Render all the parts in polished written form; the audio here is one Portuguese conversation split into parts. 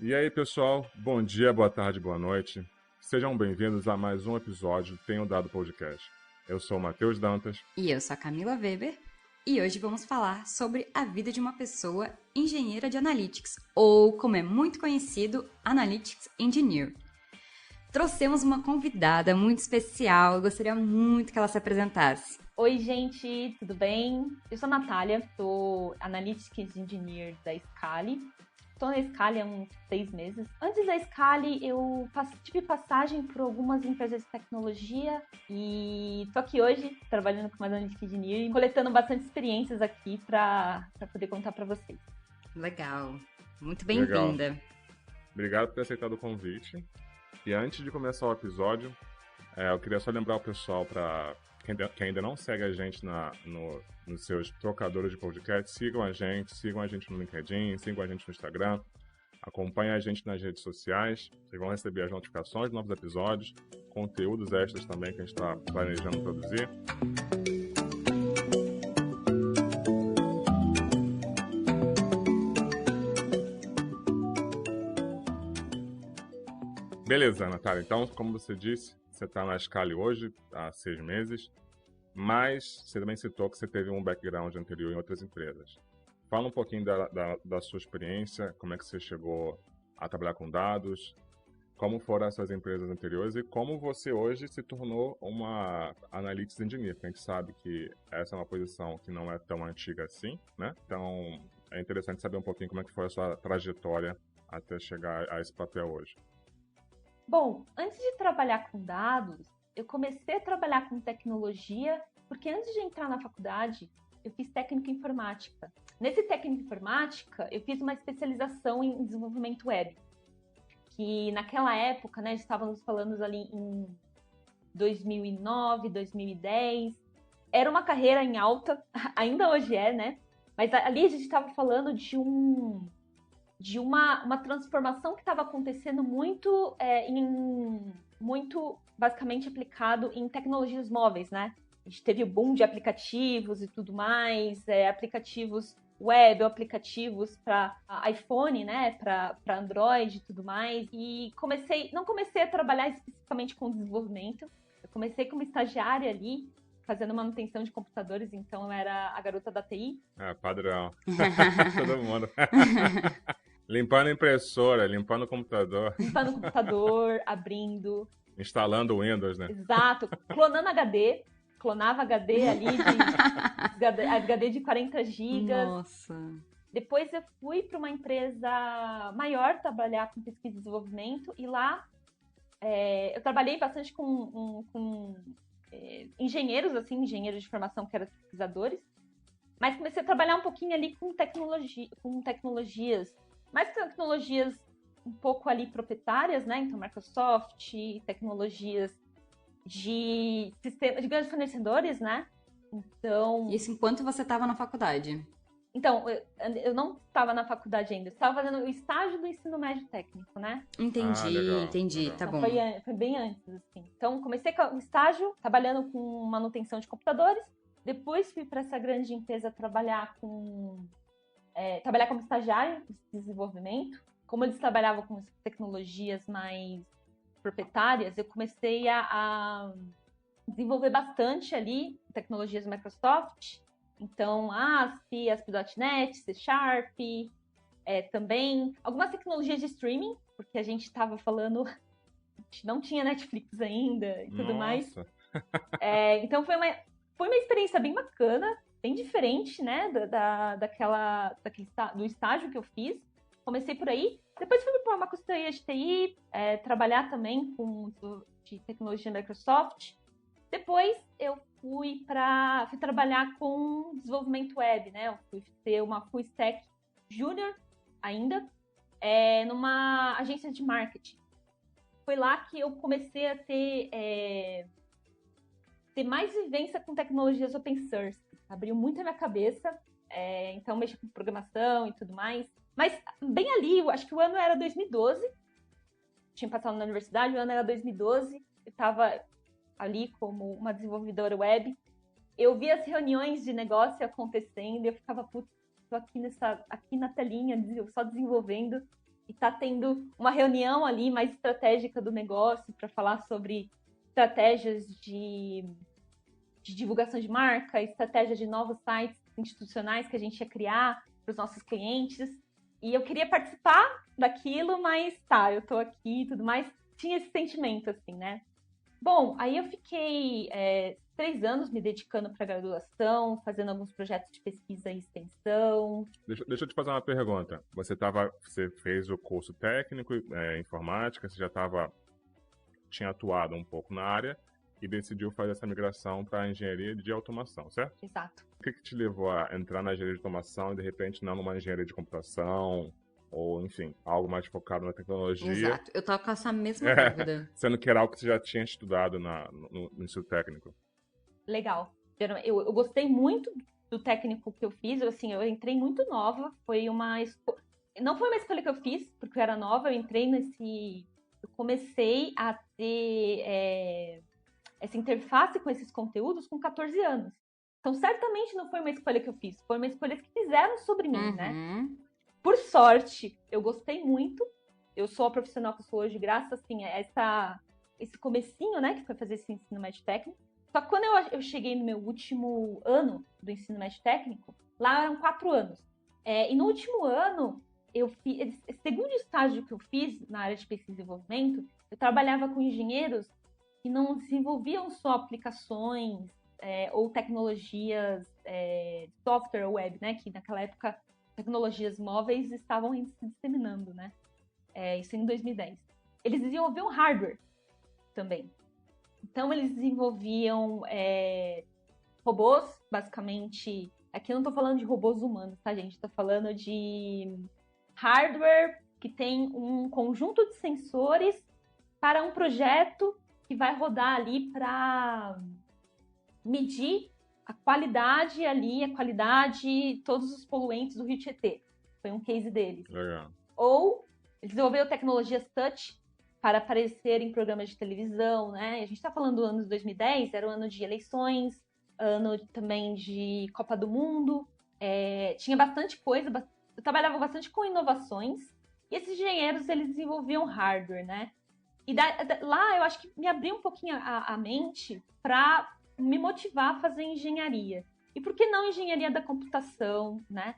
E aí, pessoal, bom dia, boa tarde, boa noite. Sejam bem-vindos a mais um episódio do Tenho Dado Podcast. Eu sou o Matheus Dantas. E eu sou a Camila Weber. E hoje vamos falar sobre a vida de uma pessoa engenheira de Analytics, ou como é muito conhecido, Analytics Engineer. Trouxemos uma convidada muito especial, eu gostaria muito que ela se apresentasse. Oi, gente, tudo bem? Eu sou a Natália, sou Analytics Engineer da Scali. Estou na Scali há uns 6 meses. Antes da Scali, eu tive passagem por algumas empresas de tecnologia e estou aqui hoje trabalhando como Analytics Engineer e coletando bastante experiências aqui para poder contar para vocês. Legal, muito bem-vinda. Obrigado por ter aceitado o convite. E antes de começar o episódio, eu queria só lembrar o pessoal para que ainda não segue a gente nos seus trocadores de podcast, sigam a gente no LinkedIn, sigam a gente no Instagram, acompanhem a gente nas redes sociais, vocês vão receber as notificações de novos episódios, conteúdos extras também que a gente está planejando produzir. Beleza, Natália. Então, como você disse, você está na Scali hoje, há 6 meses, mas você também citou que você teve um background anterior em outras empresas. Fala um pouquinho da sua experiência, como é que você chegou a trabalhar com dados, como foram essas empresas anteriores e como você hoje se tornou uma Analytics Engineer, porque a gente sabe que essa é uma posição que não é tão antiga assim, né? Então, é interessante saber um pouquinho como é que foi a sua trajetória até chegar a esse papel hoje. Bom, antes de trabalhar com dados, eu comecei a trabalhar com tecnologia, porque antes de entrar na faculdade, eu fiz técnica em informática. Nesse técnica em informática, eu fiz uma especialização em desenvolvimento web, que naquela época, né, estávamos falando ali em 2009, 2010, era uma carreira em alta, ainda hoje é, né? Mas ali a gente estava falando de uma transformação que estava acontecendo muito basicamente aplicado em tecnologias móveis, né? A gente teve o boom de aplicativos e tudo mais, aplicativos web, aplicativos para iPhone, né? Para Android e tudo mais. E não comecei a trabalhar especificamente com desenvolvimento. Eu comecei como estagiária ali, fazendo manutenção de computadores, então eu era a garota da TI. Padrão. Todo mundo. Limpando a impressora, limpando o computador. Limpando o computador, abrindo. Instalando o Windows, né? Exato. Clonando HD. Clonava HD ali, HD de 40 gigas. Nossa. Depois eu fui para uma empresa maior trabalhar com pesquisa e desenvolvimento. E lá eu trabalhei bastante com engenheiros, assim, engenheiros de formação que eram pesquisadores. Mas comecei a trabalhar um pouquinho ali com tecnologias. Mais tecnologias um pouco ali proprietárias, né? Então, Microsoft, tecnologias de sistema de grandes fornecedores, né? Então... Isso enquanto você estava na faculdade? Então, eu não estava na faculdade ainda. Eu estava fazendo o estágio do ensino médio técnico, né? Entendi. Legal. Tá Então, bom. foi bem antes, assim. Então, comecei com o estágio, trabalhando com manutenção de computadores. Depois fui para essa grande empresa trabalhar como estagiário de desenvolvimento. Como eles trabalhavam com tecnologias mais proprietárias, eu comecei a desenvolver bastante ali tecnologias Microsoft. Então, ASP, ASP.NET, C Sharp, também algumas tecnologias de streaming, porque a gente estava falando, a gente não tinha Netflix ainda e tudo mais. Então, foi uma experiência bem bacana, bem diferente, né, do estágio que eu fiz. Comecei por aí. Depois fui para uma consultoria de TI, trabalhar também de tecnologia Microsoft. Depois eu fui trabalhar com desenvolvimento web, né? Eu fui ser uma full stack júnior ainda, numa agência de marketing. Foi lá que eu comecei a ter mais vivência com tecnologias open source. Abriu muito a minha cabeça, então mexi com programação e tudo mais. Mas bem ali, eu acho que o ano era 2012, tinha passado na universidade, o ano era 2012, eu estava ali como uma desenvolvedora web. Eu via as reuniões de negócio acontecendo e eu ficava, putz, tô aqui na telinha, só desenvolvendo. e está tendo uma reunião ali mais estratégica do negócio para falar sobre estratégias de divulgação de marca, estratégia de novos sites institucionais que a gente ia criar para os nossos clientes. E eu queria participar daquilo, mas eu tô aqui e tudo mais. Tinha esse sentimento, assim, né? Bom, aí eu fiquei 3 anos me dedicando para a graduação, fazendo alguns projetos de pesquisa e extensão. Deixa eu te fazer uma pergunta. Você fez o curso técnico, informática, você já tinha atuado um pouco na área e decidiu fazer essa migração para a engenharia de automação, certo? Exato. O que te levou a entrar na engenharia de automação e de repente não numa engenharia de computação? Ou, enfim, algo mais focado na tecnologia. Exato. Eu tava com essa mesma dúvida. Sendo que era algo que você já tinha estudado no ensino técnico. Legal. Eu gostei muito do técnico que eu fiz. Eu entrei muito nova. Não foi uma escolha que eu fiz, porque eu era nova. Eu comecei a ter essa interface com esses conteúdos com 14 anos. Então, certamente não foi uma escolha que eu fiz. Foi uma escolha que fizeram sobre mim, né? Por sorte, eu gostei muito. Eu sou a profissional que eu sou hoje, graças assim, a esse comecinho, né, que foi fazer esse ensino médio técnico. Só que quando eu cheguei no meu último ano do ensino médio técnico, lá eram 4 anos. E no último ano, esse segundo estágio que eu fiz na área de pesquisa e desenvolvimento, eu trabalhava com engenheiros que não desenvolviam só aplicações ou tecnologias software ou web, né, que naquela época tecnologias móveis estavam se disseminando, né? Isso em 2010. Eles desenvolviam hardware também. Então, eles desenvolviam robôs, basicamente. Aqui eu não estou falando de robôs humanos, tá, gente? Estou falando de hardware que tem um conjunto de sensores para um projeto que vai rodar ali para medir a qualidade, todos os poluentes do Rio Tietê. Foi um case deles. Legal. Ou desenvolveu tecnologias touch para aparecer em programas de televisão, né? A gente está falando do ano de 2010, era o ano de eleições, ano também de Copa do Mundo. Tinha bastante coisa, eu trabalhava bastante com inovações, e esses engenheiros, eles desenvolviam hardware, né? E lá eu acho que me abriu um pouquinho a mente para me motivar a fazer engenharia. E por que não engenharia da computação, né?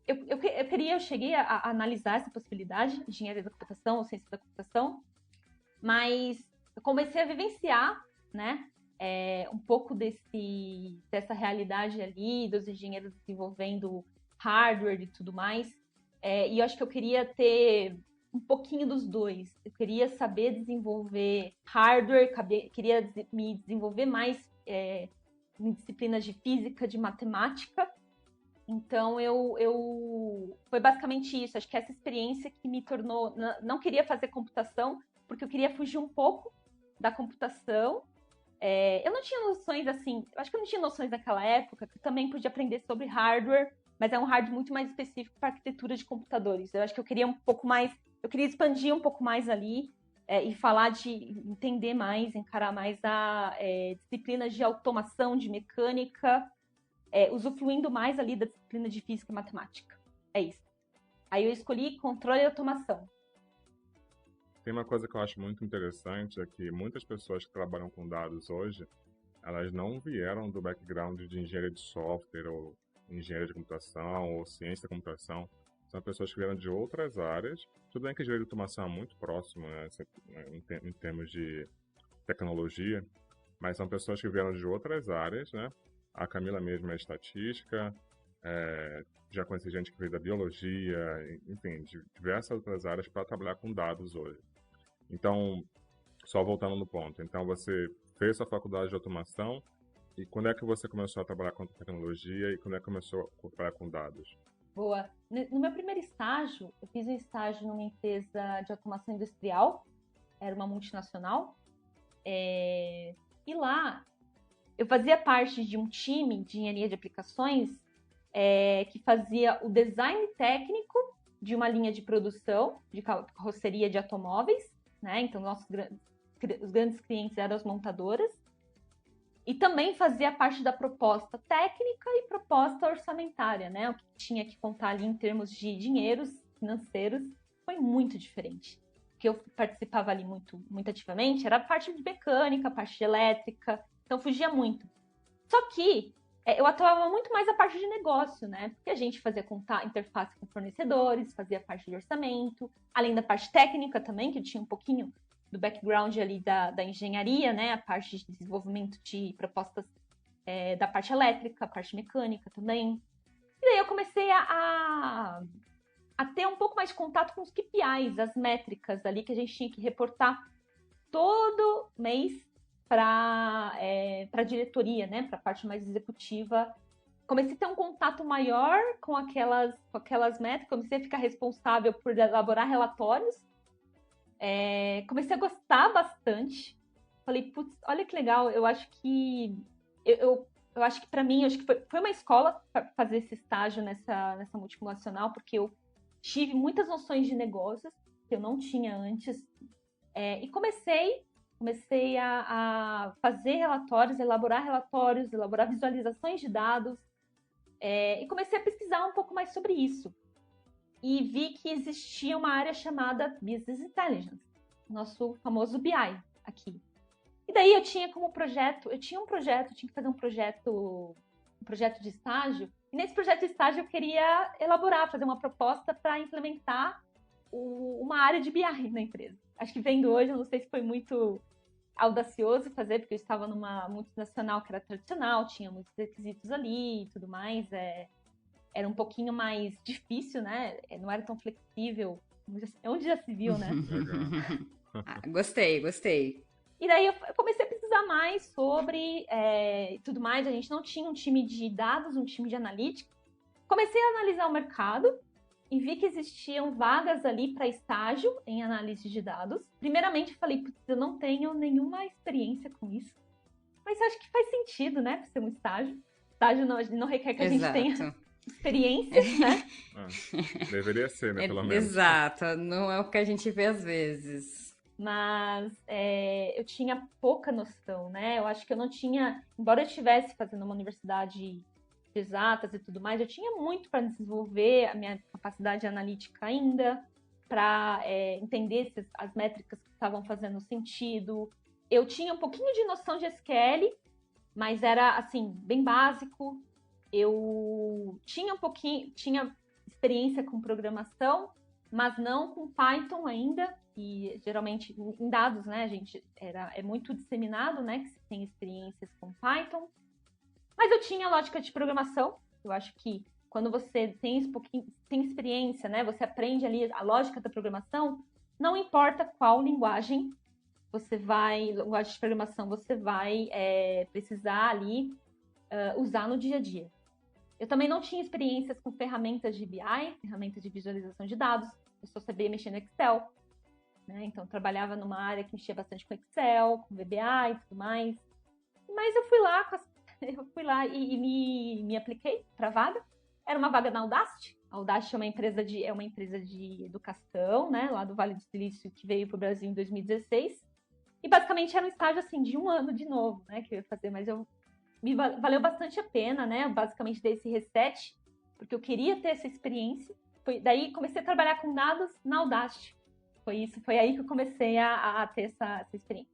Eu cheguei a analisar essa possibilidade, engenharia da computação ou ciência da computação, mas eu comecei a vivenciar, né, um pouco dessa realidade ali, dos engenheiros desenvolvendo hardware e tudo mais, e eu acho que eu queria ter um pouquinho dos dois. Eu queria saber desenvolver hardware, queria me desenvolver mais em disciplinas de física, de matemática. Então, foi basicamente isso. Acho que essa experiência que me tornou... Não queria fazer computação, porque eu queria fugir um pouco da computação. Eu não tinha noções, assim... Eu acho que eu não tinha noções naquela época, que eu também podia aprender sobre hardware, mas é um hardware muito mais específico para arquitetura de computadores. Eu acho que eu queria um pouco mais... Eu queria expandir um pouco mais ali e falar entender mais, encarar mais disciplinas de automação, de mecânica, usufruindo mais ali da disciplina de física e matemática. É isso. Aí eu escolhi controle e automação. Tem uma coisa que eu acho muito interessante, é que muitas pessoas que trabalham com dados hoje, elas não vieram do background de engenharia de software, ou engenharia de computação, ou ciência da computação. São pessoas que vieram de outras áreas. Tudo bem que a engenharia de automação é muito próximo, né, em termos de tecnologia, mas são pessoas que vieram de outras áreas, né? A Camila mesmo é estatística, já conheci gente que veio da biologia, enfim, de diversas outras áreas para trabalhar com dados hoje. Então, só voltando no ponto, então você fez sua faculdade de automação, e quando é que você começou a trabalhar com tecnologia e quando é que começou a trabalhar com dados? Boa. No meu primeiro estágio, eu fiz um estágio numa empresa de automação industrial, era uma multinacional, e lá eu fazia parte de um time de engenharia de aplicações que fazia o design técnico de uma linha de produção de carroceria de automóveis, né? Então, os grandes clientes eram as montadoras. E também fazia parte da proposta técnica e proposta orçamentária, né? O que tinha que contar ali em termos de dinheiros financeiros, foi muito diferente. O que eu participava ali muito ativamente era a parte de mecânica, a parte de elétrica, então fugia muito. Só que eu atuava muito mais a parte de negócio, né? Porque a gente fazia interface com fornecedores, fazia parte de orçamento, além da parte técnica também, que eu tinha um pouquinho do background ali da engenharia, né? A parte de desenvolvimento de propostas da parte elétrica, a parte mecânica também. E daí eu comecei a ter um pouco mais de contato com os KPIs, as métricas ali que a gente tinha que reportar todo mês para a diretoria, né? Para a parte mais executiva. Comecei a ter um contato maior com aquelas métricas, comecei a ficar responsável por elaborar relatórios. Comecei a gostar bastante. Falei, putz, olha que legal, eu acho que eu acho que para mim, acho que foi uma escola para fazer esse estágio nessa multinacional, porque eu tive muitas noções de negócios que eu não tinha antes. E comecei a fazer relatórios, elaborar visualizações de dados, e comecei a pesquisar um pouco mais sobre isso. E vi que existia uma área chamada Business Intelligence, nosso famoso BI aqui. E daí eu tinha um projeto, tinha que fazer um projeto de estágio, e nesse projeto de estágio eu queria fazer uma proposta para implementar uma área de BI na empresa. Acho que vendo hoje, eu não sei se foi muito audacioso fazer, porque eu estava numa multinacional que era tradicional, tinha muitos requisitos ali e tudo mais, era um pouquinho mais difícil, né? Não era tão flexível, onde já se viu, né? Gostei. E daí eu comecei a pesquisar mais sobre tudo mais. A gente não tinha um time de dados, um time de analítica. Comecei a analisar o mercado e vi que existiam vagas ali para estágio em análise de dados. Primeiramente, eu falei, putz, eu não tenho nenhuma experiência com isso. Mas acho que faz sentido, né, para ser um estágio. Estágio não requer que a gente tenha experiência, né? Deveria ser, né, pelo menos. Exato, não é o que a gente vê às vezes. Mas eu tinha pouca noção, né? Eu acho que eu não tinha, embora eu estivesse fazendo uma universidade de exatas e tudo mais, eu tinha muito para desenvolver a minha capacidade analítica ainda, para entender se as métricas estavam fazendo sentido. Eu tinha um pouquinho de noção de SQL, mas era, assim, bem básico. Eu tinha tinha experiência com programação, mas não com Python ainda, e geralmente em dados, né, gente, é muito disseminado, né, que se tem experiências com Python. Mas eu tinha lógica de programação. Eu acho que quando você tem experiência, né, você aprende ali a lógica da programação, não importa qual linguagem linguagem de programação você vai precisar ali usar no dia a dia. Eu também não tinha experiências com ferramentas de BI, ferramentas de visualização de dados. Eu só sabia mexer no Excel, né? Então, trabalhava numa área que mexia bastante com Excel, com VBA e tudo mais. Mas eu fui lá e me apliquei para a vaga. Era uma vaga na Audacity. A Audacity é uma empresa de educação, né? Lá do Vale do Silício, que veio para o Brasil em 2016. E, basicamente, era um estágio, assim, de um ano de novo, né? Que eu ia fazer, mas valeu bastante a pena, né? Eu basicamente dei esse reset, porque eu queria ter essa experiência. Daí comecei a trabalhar com dados na Audacity. Foi aí que eu comecei a ter essa experiência.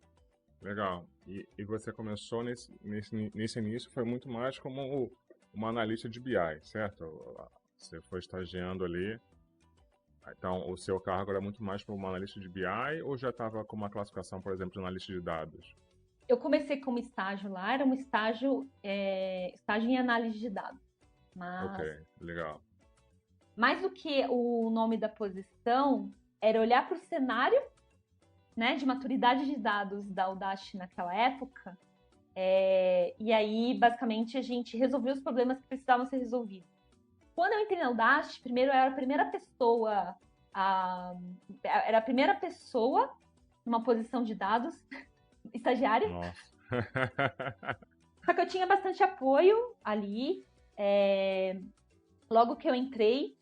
Legal. E você começou nesse início, foi muito mais como uma analista de BI, certo? Você foi estagiando ali. Então, o seu cargo era muito mais como uma analista de BI ou já estava com uma classificação, por exemplo, de analista de dados? Eu comecei como estágio lá, era um estágio em análise de dados. Mas, ok, legal. Mais do que o nome da posição, era olhar para o cenário, né, de maturidade de dados da Audacity naquela época, e aí, basicamente, a gente resolveu os problemas que precisavam ser resolvidos. Quando eu entrei na Audacity, primeiro eu era a primeira pessoa numa posição de dados, estagiária. Nossa. Só que eu tinha bastante apoio ali. Logo que eu entrei,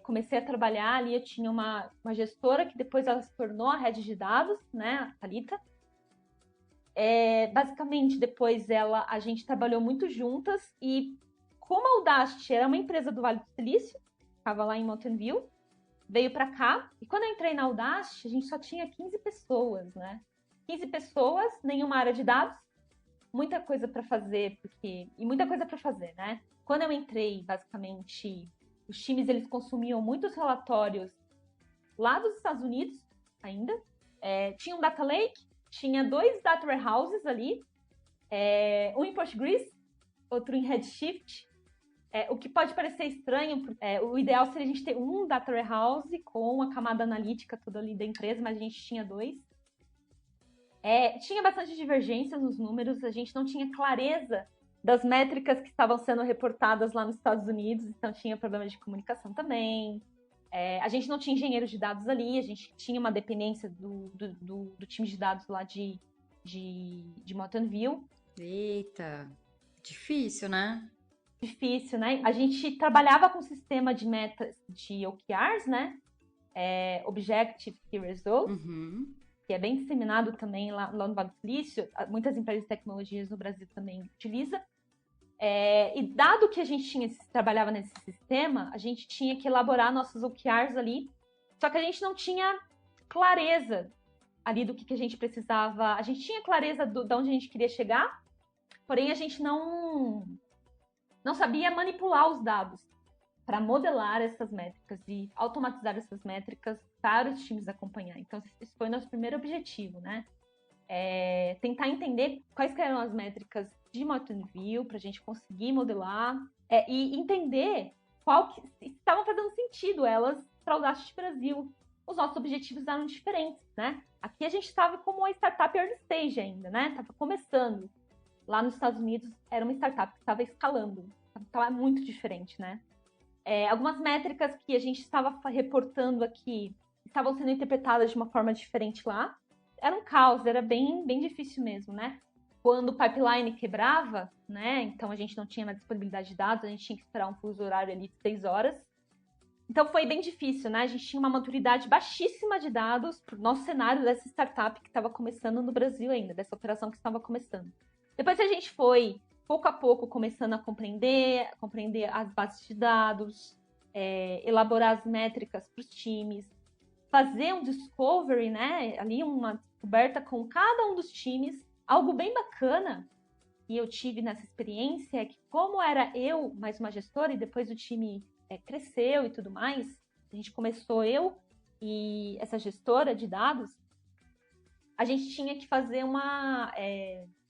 comecei a trabalhar ali, eu tinha uma gestora que depois ela se tornou a head de dados, né, a Thalita. Basicamente, depois a gente trabalhou muito juntas e como a Audacity era uma empresa do Vale do Silício, estava lá em Mountain View, veio para cá. E quando eu entrei na Audacity, a gente só tinha 15 pessoas, né? 15 pessoas, nenhuma área de dados, muita coisa para fazer, e muita coisa para fazer, né? Quando eu entrei, basicamente, os times eles consumiam muitos relatórios lá dos Estados Unidos ainda. Tinha um data lake, tinha 2 data warehouses ali, um em Postgres, outro em Redshift. O que pode parecer estranho, o ideal seria a gente ter um data warehouse com a camada analítica toda ali da empresa, mas a gente tinha 2. Tinha bastante divergência nos números, a gente não tinha clareza das métricas que estavam sendo reportadas lá nos Estados Unidos, então tinha problemas de comunicação também. A gente não tinha engenheiros de dados ali, a gente tinha uma dependência do time de dados lá de Mountain View. Eita, difícil, né? Difícil, né? A gente trabalhava com sistema de metas de OKRs, né? Objective Key Result, que é bem disseminado também lá no Vale do Silício. Muitas empresas de tecnologias no Brasil também utilizam. E dado que a gente trabalhava nesse sistema, a gente tinha que elaborar nossos OKRs ali, só que a gente não tinha clareza ali do que a gente precisava. A gente tinha clareza de onde a gente queria chegar, porém a gente não sabia manipular os dados para modelar essas métricas e automatizar essas métricas para os times acompanhar. Então, esse foi o nosso primeiro objetivo, né? Tentar entender quais que eram as métricas de Mountain View para a gente conseguir modelar e entender se estavam fazendo sentido elas para o Audacity Brasil. Os nossos objetivos eram diferentes, né? Aqui a gente estava como uma startup early stage ainda, né? Estava começando. Lá nos Estados Unidos era uma startup que estava escalando. Então é muito diferente, né? Algumas métricas que a gente estava reportando aqui estavam sendo interpretadas de uma forma diferente lá. Era um caos, era bem, bem difícil mesmo, né? Quando o pipeline quebrava, né? Então a gente não tinha mais disponibilidade de dados, a gente tinha que esperar um fuso horário ali de 6 horas. Então foi bem difícil, né? A gente tinha uma maturidade baixíssima de dados para o nosso cenário dessa startup que estava começando no Brasil ainda, dessa operação que estava começando. Depois a gente foi, pouco a pouco, começando a compreender as bases de dados, elaborar as métricas para os times, fazer um discovery, né? Ali uma descoberta com cada um dos times. Algo bem bacana que eu tive nessa experiência é que, como era eu mais uma gestora e depois o time cresceu e tudo mais, a gente começou, eu e essa gestora de dados, a gente tinha que fazer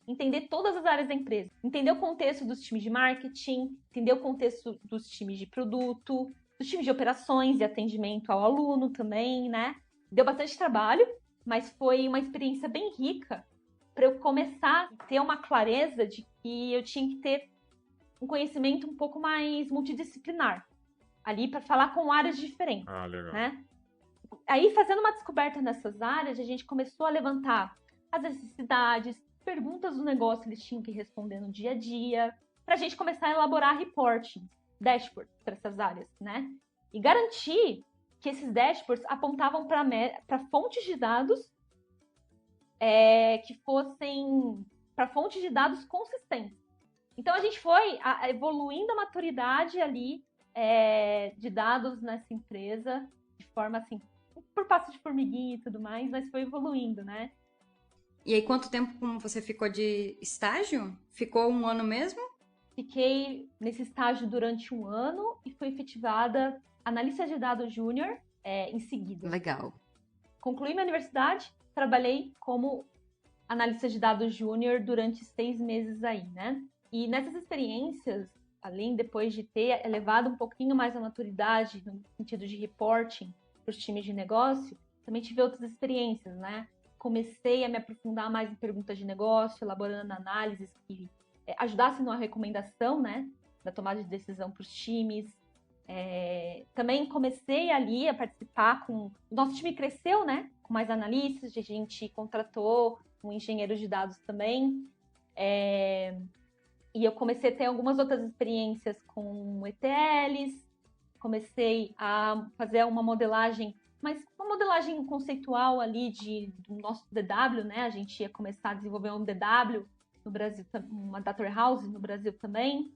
entender todas as áreas da empresa. Entender o contexto dos times de marketing, entender o contexto dos times de produto, dos times de operações e atendimento ao aluno também, né? Deu bastante trabalho, mas foi uma experiência bem rica para eu começar a ter uma clareza de que eu tinha que ter um conhecimento um pouco mais multidisciplinar ali para falar com áreas diferentes. Legal. Né? Aí, fazendo uma descoberta nessas áreas, a gente começou a levantar as necessidades, perguntas do negócio que eles tinham que responder no dia a dia, para a gente começar a elaborar reporting, dashboards para essas áreas, né? E garantir que esses dashboards apontavam para fontes de dados que fossem para fontes de dados consistentes. Então, a gente foi evoluindo a maturidade ali de dados nessa empresa, de forma assim, por passo de formiguinha e tudo mais, mas foi evoluindo, né? E aí, quanto tempo você ficou de estágio? Ficou 1 ano mesmo? Fiquei nesse estágio durante 1 ano e fui efetivada analista de dados júnior em seguida. Legal. Concluí minha universidade, trabalhei como analista de dados júnior durante 6 meses aí, né? E nessas experiências, além depois de ter elevado um pouquinho mais a maturidade no sentido de reporting para os times de negócio, também tive outras experiências, né? Comecei a me aprofundar mais em perguntas de negócio, elaborando análises que ajudassem na recomendação, né, da tomada de decisão para os times. Também comecei ali a participar o nosso time cresceu, né, com mais analistas, a gente contratou um engenheiro de dados também, e eu comecei a ter algumas outras experiências com ETLs, comecei a fazer uma modelagem, mas uma modelagem conceitual ali do nosso DW, né? A gente ia começar a desenvolver um DW no Brasil, uma data warehouse no Brasil também.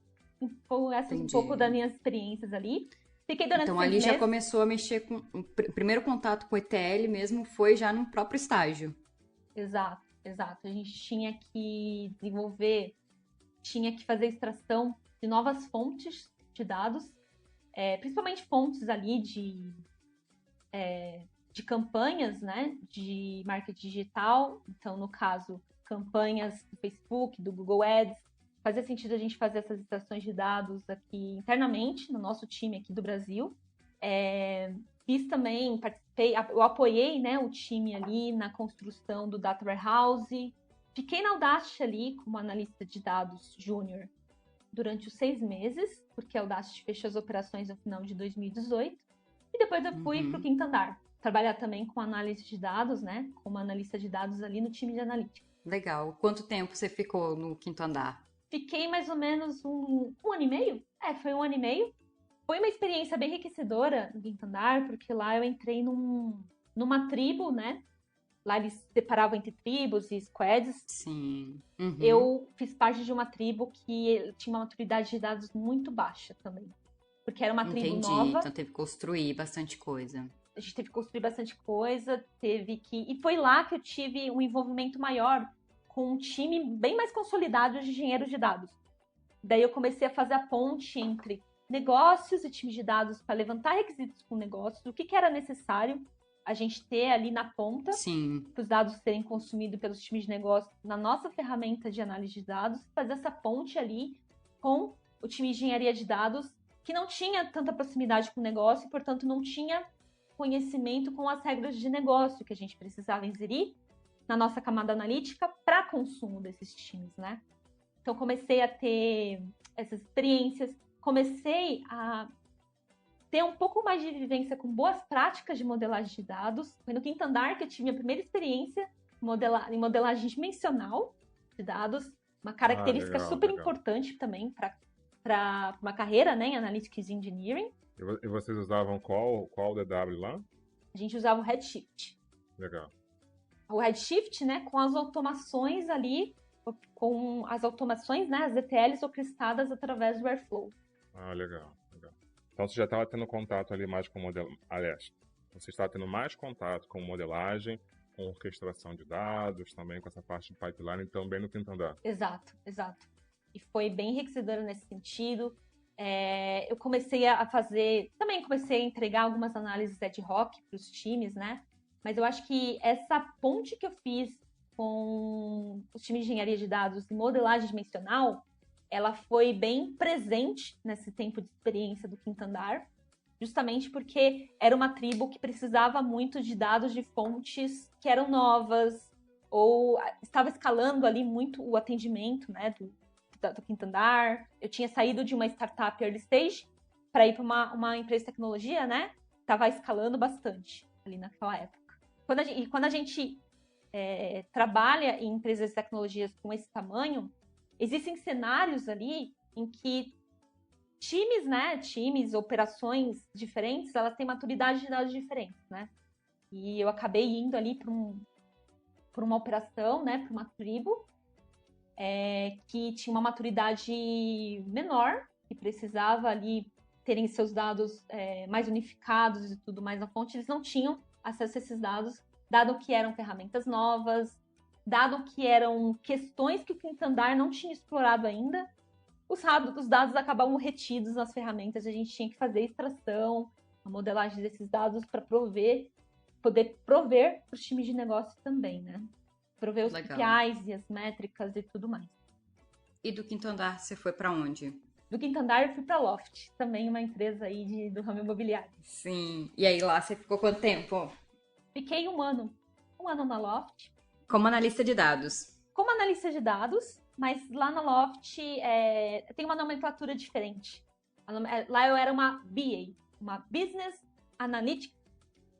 Foi essas um pouco das minhas experiências ali. Fiquei durante Então 6 ali já meses. começou a mexer com... O primeiro contato com o ETL mesmo foi já no próprio estágio. Exato, exato. A gente tinha que desenvolver, tinha que fazer extração de novas fontes de dados, principalmente fontes ali de campanhas, né, de marketing digital. Então, no caso, campanhas do Facebook, do Google Ads. Fazia sentido a gente fazer essas extrações de dados aqui internamente, no nosso time aqui do Brasil. Fiz também, participei, eu apoiei, né, o time ali na construção do Data Warehouse. Fiquei na Audacity ali como analista de dados júnior durante os 6 meses, porque a Audacity fechou as operações no final de 2018. E depois eu fui para o quinto andar, trabalhar também com análise de dados, né, como analista de dados ali no time de analítica. Legal. Quanto tempo você ficou no quinto andar? Fiquei mais ou menos um ano e meio. Foi um ano e meio. Foi uma experiência bem enriquecedora no quinto andar, porque lá eu entrei numa tribo, né? Lá eles separavam entre tribos e squads. Sim. Eu fiz parte de uma tribo que tinha uma maturidade de dados muito baixa também. Porque era uma tribo Entendi. nova. Então teve que construir bastante coisa. A gente teve que construir bastante coisa, E foi lá que eu tive um envolvimento maior com um time bem mais consolidado de engenheiros de dados. Daí eu comecei a fazer a ponte entre negócios e times de dados para levantar requisitos com negócios, o que era necessário a gente ter ali na ponta para os dados serem consumidos pelos times de negócio na nossa ferramenta de análise de dados, fazer essa ponte ali com o time de engenharia de dados, que não tinha tanta proximidade com o negócio e, portanto, não tinha conhecimento com as regras de negócio que a gente precisava inserir na nossa camada analítica para consumo desses times, né? Então, comecei a ter essas experiências, comecei a ter um pouco mais de vivência com boas práticas de modelagem de dados. Foi no quinto andar que eu tive a primeira experiência em modelagem dimensional de dados, uma característica super importante também para uma carreira, né, em Analytics Engineering. E vocês usavam qual DW lá? A gente usava o Redshift. Legal. O Redshift, né, com as automações ali, com as automações, né, as ETLs orquestradas através do Airflow. Ah, legal. Então você já estava tendo contato ali mais com modelagem. Aliás, você estava tendo mais contato com modelagem, com orquestração de dados, também com essa parte de pipeline, também no quinto andar. Exato. E foi bem enriquecedora nesse sentido. Eu comecei a entregar algumas análises ad hoc para os times, né? Mas eu acho que essa ponte que eu fiz com os times de engenharia de dados e modelagem dimensional, ela foi bem presente nesse tempo de experiência do quinto andar, justamente porque era uma tribo que precisava muito de dados de fontes que eram novas, ou estava escalando ali muito o atendimento, né, do quinto andar. Eu tinha saído de uma startup early stage para ir para uma empresa de tecnologia, né? Estava escalando bastante ali naquela época. Quando a gente trabalha em empresas de tecnologias com esse tamanho, existem cenários ali em que times, operações diferentes, elas têm maturidade de dados diferentes, né? E eu acabei indo ali para uma operação, né, para uma tribo, que tinha uma maturidade menor, que precisava ali terem seus dados mais unificados e tudo mais na fonte. Eles não tinham acesso a esses dados, dado que eram ferramentas novas, dado que eram questões que o quinto andar não tinha explorado ainda. Os dados acabavam retidos nas ferramentas, a gente tinha que fazer extração, a modelagem desses dados para poder prover para os times de negócio também, né? Prover os KPIs e as métricas e tudo mais. E do quinto andar você foi para onde? Do quinto andar eu fui para Loft, também uma empresa aí do ramo imobiliário. Sim. E aí lá você ficou quanto tempo? Fiquei um ano na Loft. Como analista de dados. Como analista de dados, mas lá na Loft tem uma nomenclatura diferente. Lá eu era uma BA, uma Business Analytics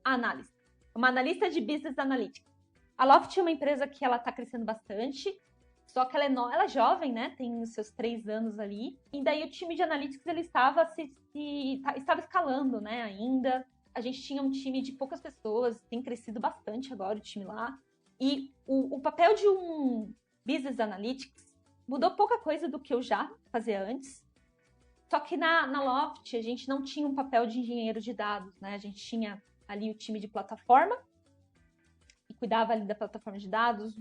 Analyst. Uma analista de Business Analytics. A Loft é uma empresa que ela está crescendo bastante, só que ela é jovem, né? Tem os seus 3 anos ali. E daí o time de Analytics ele estava escalando, né? Ainda. A gente tinha um time de poucas pessoas, tem crescido bastante agora o time lá. E o papel de um Business Analytics mudou pouca coisa do que eu já fazia antes. Só que na Loft, a gente não tinha um papel de engenheiro de dados, né? A gente tinha ali o time de plataforma, que cuidava ali da plataforma de dados,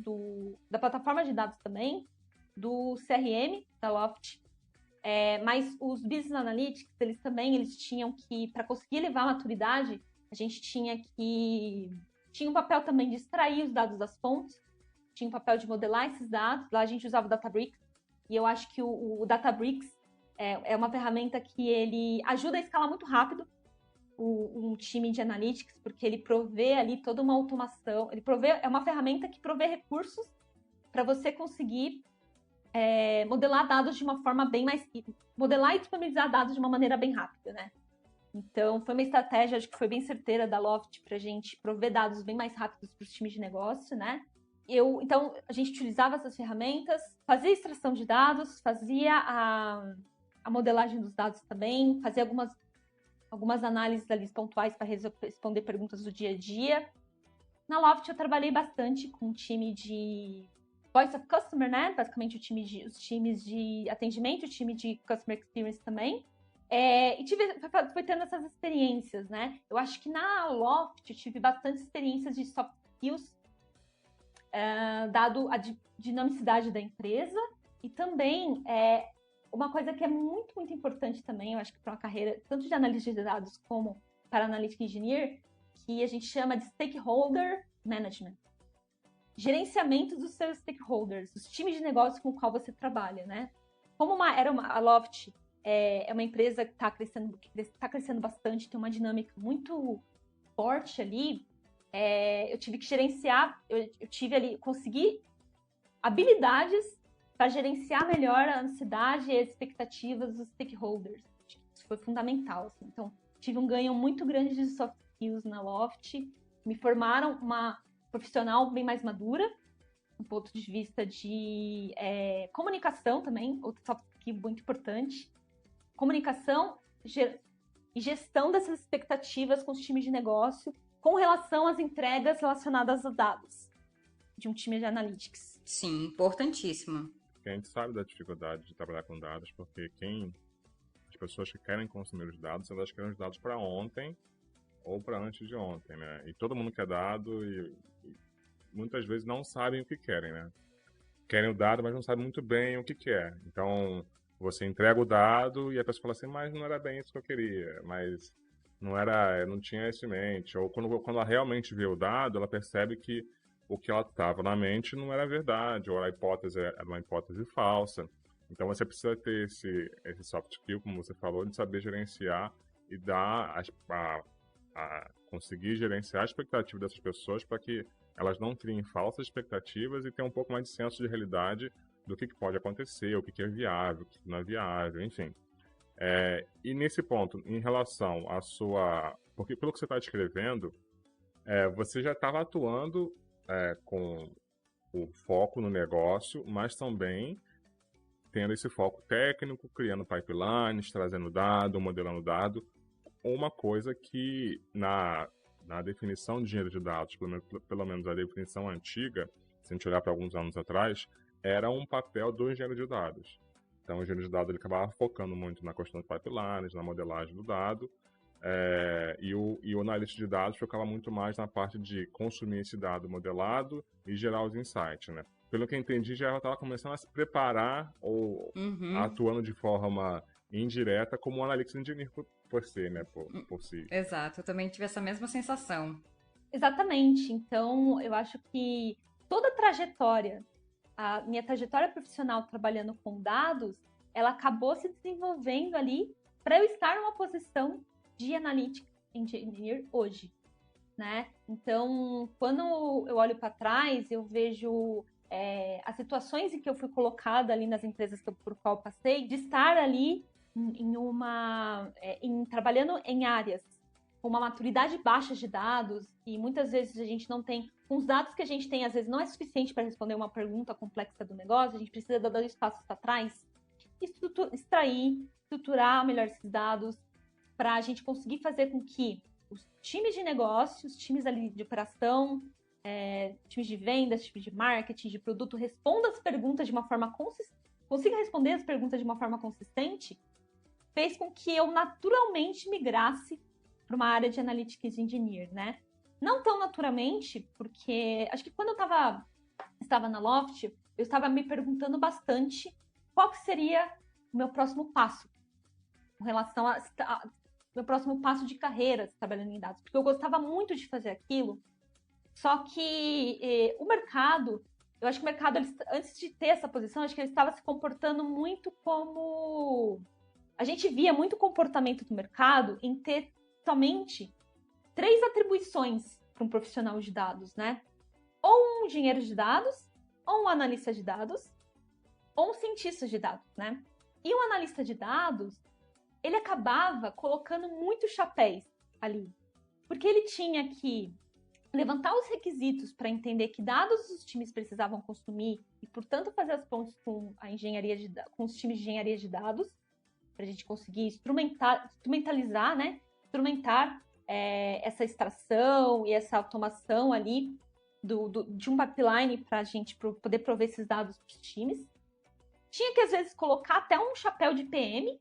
da plataforma de dados também, do CRM da Loft. Mas os Business Analytics, eles tinham que, para conseguir levar a maturidade, a gente tinha um papel também de extrair os dados das fontes, tinha um papel de modelar esses dados. Lá a gente usava o Databricks, e eu acho que o Databricks é uma ferramenta que ele ajuda a escalar muito rápido um time de analytics, porque ele provê ali toda uma automação, é uma ferramenta que provê recursos para você conseguir modelar dados de uma forma bem mais... modelar e disponibilizar dados de uma maneira bem rápida, né? Então, foi uma estratégia, acho que foi bem certeira da Loft para a gente prover dados bem mais rápidos para os times de negócio, né? Então, a gente utilizava essas ferramentas, fazia a extração de dados, fazia a modelagem dos dados também, fazia algumas análises ali pontuais para responder perguntas do dia a dia. Na Loft, eu trabalhei bastante com um time de Voice of Customer, né? Basicamente, os times de atendimento, o time de Customer Experience também. E foi tendo essas experiências, né? Eu acho que na Loft eu tive bastante experiências de soft skills, dado a dinamicidade da empresa, e também uma coisa que é muito, muito importante também, eu acho que para uma carreira tanto de analista de dados como para analytic engineer, que a gente chama de stakeholder management. Gerenciamento dos seus stakeholders, os times de negócio com o qual você trabalha, né? Como a Loft é uma empresa que está crescendo bastante, tem uma dinâmica muito forte ali, eu tive que gerenciar, consegui habilidades para gerenciar melhor a ansiedade e as expectativas dos stakeholders. Isso foi fundamental, assim. Então, tive um ganho muito grande de soft skills na Loft, me formaram uma profissional bem mais madura, do ponto de vista de comunicação também, outro soft skill muito importante. Comunicação e gestão dessas expectativas com os times de negócio com relação às entregas relacionadas a dados de um time de analytics. Sim, importantíssimo. A gente sabe da dificuldade de trabalhar com dados, porque as pessoas que querem consumir os dados, elas querem os dados para ontem ou para antes de ontem, né? E todo mundo quer dado e muitas vezes não sabem o que querem, né? Querem o dado, mas não sabem muito bem o que quer. Então, você entrega o dado e a pessoa fala assim, mas não era bem isso que eu queria, mas não tinha isso em mente. Ou quando ela realmente vê o dado, ela percebe que o que ela estava na mente não era verdade, ou a hipótese era uma hipótese falsa. Então você precisa ter esse soft skill, como você falou, de saber gerenciar e conseguir gerenciar a expectativa dessas pessoas para que elas não criem falsas expectativas e tenham um pouco mais de senso de realidade do que pode acontecer, o que é viável, o que não é viável, enfim. E nesse ponto, em relação à sua... Porque pelo que você está descrevendo, você já estava atuando com o foco no negócio, mas também tendo esse foco técnico, criando pipelines, trazendo dado, modelando dado. Uma coisa que na definição de engenheiro de dados, pelo menos a definição antiga, se a gente olhar para alguns anos atrás, era um papel do engenheiro de dados. Então, o engenheiro de dados ele acabava focando muito na questão de pipelines, na modelagem do dado, e o analista de dados focava muito mais na parte de consumir esse dado modelado e gerar os insights, né? Pelo que eu entendi, já estava começando a se preparar ou atuando de forma indireta como um analytics engineer por si, né? Por si. Exato, eu também tive essa mesma sensação. Exatamente. Então, eu acho que toda a minha trajetória profissional trabalhando com dados, ela acabou se desenvolvendo ali para eu estar numa posição de Analytics Engineer hoje, né? Então, quando eu olho para trás, eu vejo as situações em que eu fui colocada ali nas empresas por qual eu passei, de estar ali trabalhando em áreas com uma maturidade baixa de dados, e muitas vezes a gente não tem, com os dados que a gente tem, às vezes não é suficiente para responder uma pergunta complexa do negócio, a gente precisa dar 2 passos para trás, estruturar melhor esses dados, para a gente conseguir fazer com que os times de negócio, os times ali de operação, times de vendas, times de marketing, de produto, respondam as perguntas de uma forma consiga responder as perguntas de uma forma consistente, fez com que eu naturalmente migrasse para uma área de Analytics Engineer, né? Não tão naturalmente, porque acho que quando eu estava na Loft, eu estava me perguntando bastante qual que seria o meu próximo passo com relação a meu próximo passo de carreira trabalhando em dados, porque eu gostava muito de fazer aquilo, só que o mercado, eu acho que o mercado, antes de ter essa posição, acho que ele estava se comportando muito como... A gente via muito comportamento do mercado em ter somente 3 atribuições para um profissional de dados, né? Ou um engenheiro de dados, ou um analista de dados, ou um cientista de dados, né? E o analista de dados, ele acabava colocando muitos chapéus ali, porque ele tinha que levantar os requisitos para entender que dados os times precisavam consumir e, portanto, fazer as pontes com com os times de engenharia de dados, para a gente conseguir instrumentalizar, né? Instrumentar essa extração e essa automação ali de um pipeline para a gente poder prover esses dados para os times. Tinha que, às vezes, colocar até um chapéu de PM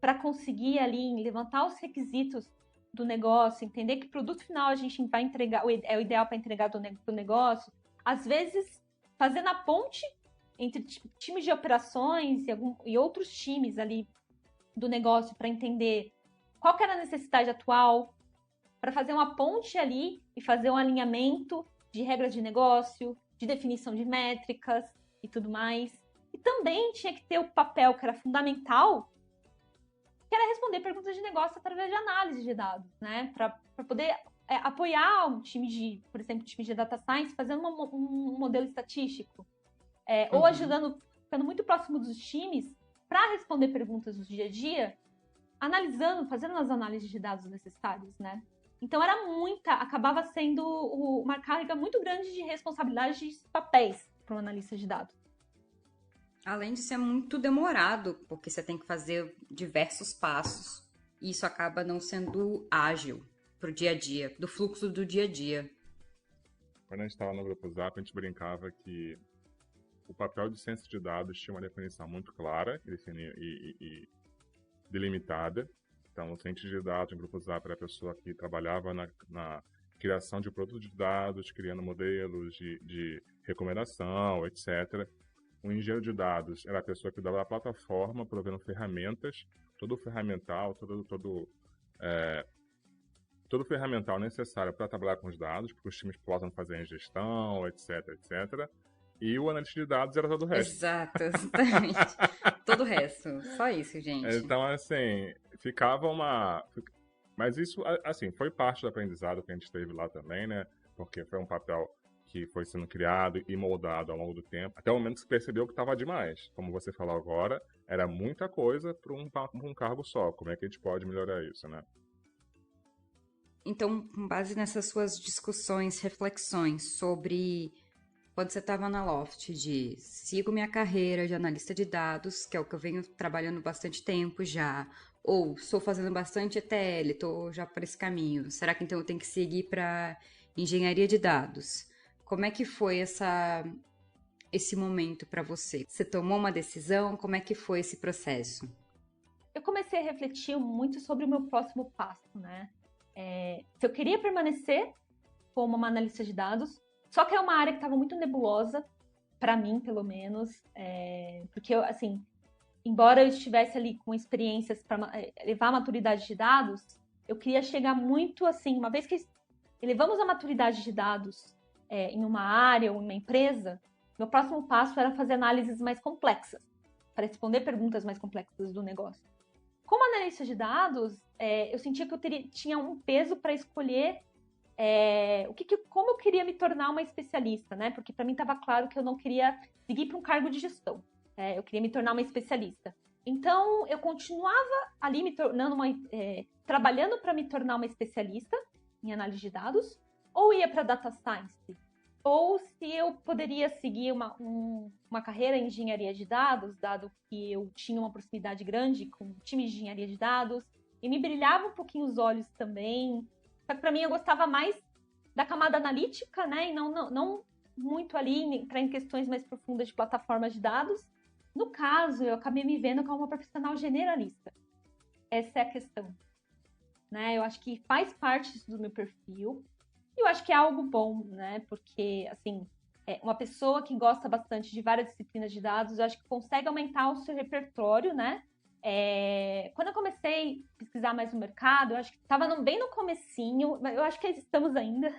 para conseguir ali levantar os requisitos do negócio, entender que produto final a gente vai entregar, é o ideal para entregar do negócio. Às vezes, fazendo a ponte entre times de operações e outros times ali do negócio para entender qual que era a necessidade atual, para fazer uma ponte ali e fazer um alinhamento de regras de negócio, de definição de métricas e tudo mais. E também tinha que ter o papel que era fundamental, que era responder perguntas de negócio através de análise de dados, né? Para poder apoiar um time de, por exemplo, time de data science, fazendo um modelo estatístico, ou ajudando, ficando muito próximo dos times para responder perguntas do dia a dia, fazendo as análises de dados necessárias, né? Então acabava sendo uma carga muito grande de responsabilidade de papéis para um analista de dados. Além de ser muito demorado, porque você tem que fazer diversos passos, e isso acaba não sendo ágil pro dia a dia, do fluxo do dia a dia. Quando a gente estava no grupo Zap, a gente brincava que o papel de ciência de dados tinha uma definição muito clara e delimitada. Então, o cientista de dados no grupo Zap era a pessoa que trabalhava na criação de produtos de dados, criando modelos de recomendação, etc. O engenheiro de dados era a pessoa que dava a plataforma, provendo ferramentas, todo o ferramental, todo ferramental necessário para trabalhar com os dados, para que os times possam fazer a ingestão, etc, etc. E o analista de dados era todo o resto. Exato, exatamente. Todo o resto. Só isso, gente. Então, assim, ficava uma... Mas isso, assim, foi parte do aprendizado que a gente teve lá também, né? Porque foi um papel que foi sendo criado e moldado ao longo do tempo, até o momento que se percebeu que estava demais. Como você falou agora, era muita coisa para um cargo só. Como é que a gente pode melhorar isso, né? Então, com base nessas suas discussões, reflexões sobre quando você estava na Loft, de sigo minha carreira de analista de dados, que é o que eu venho trabalhando bastante tempo já, ou estou fazendo bastante ETL, estou já por esse caminho. Será que então eu tenho que seguir para engenharia de dados? Como é que foi esse momento para você? Você tomou uma decisão? Como é que foi esse processo? Eu comecei a refletir muito sobre o meu próximo passo, né? Se eu queria permanecer como uma analista de dados, só que é uma área que estava muito nebulosa, para mim, pelo menos, porque, assim, embora eu estivesse ali com experiências para levar a maturidade de dados, eu queria chegar muito, assim, uma vez que elevamos a maturidade de dados em uma área ou em uma empresa, meu próximo passo era fazer análises mais complexas, para responder perguntas mais complexas do negócio. Como analista de dados, eu sentia que eu tinha um peso para escolher como eu queria me tornar uma especialista, né? Porque para mim estava claro que eu não queria seguir para um cargo de gestão. Eu queria me tornar uma especialista. Então, eu continuava ali trabalhando para me tornar uma especialista em análise de dados, ou ia para data science, ou se eu poderia seguir uma carreira em engenharia de dados, dado que eu tinha uma proximidade grande com time de engenharia de dados, e me brilhava um pouquinho os olhos também. Só que para mim eu gostava mais da camada analítica, né, e não muito ali entrar em questões mais profundas de plataformas de dados. No caso, eu acabei me vendo como uma profissional generalista. essa é a questão, né? Eu acho que faz parte do meu perfil. E eu acho que é algo bom, né? Porque, assim, uma pessoa que gosta bastante de várias disciplinas de dados, eu acho que consegue aumentar o seu repertório, né? Quando eu comecei a pesquisar mais no mercado, eu acho que estava bem no comecinho, eu acho que estamos ainda,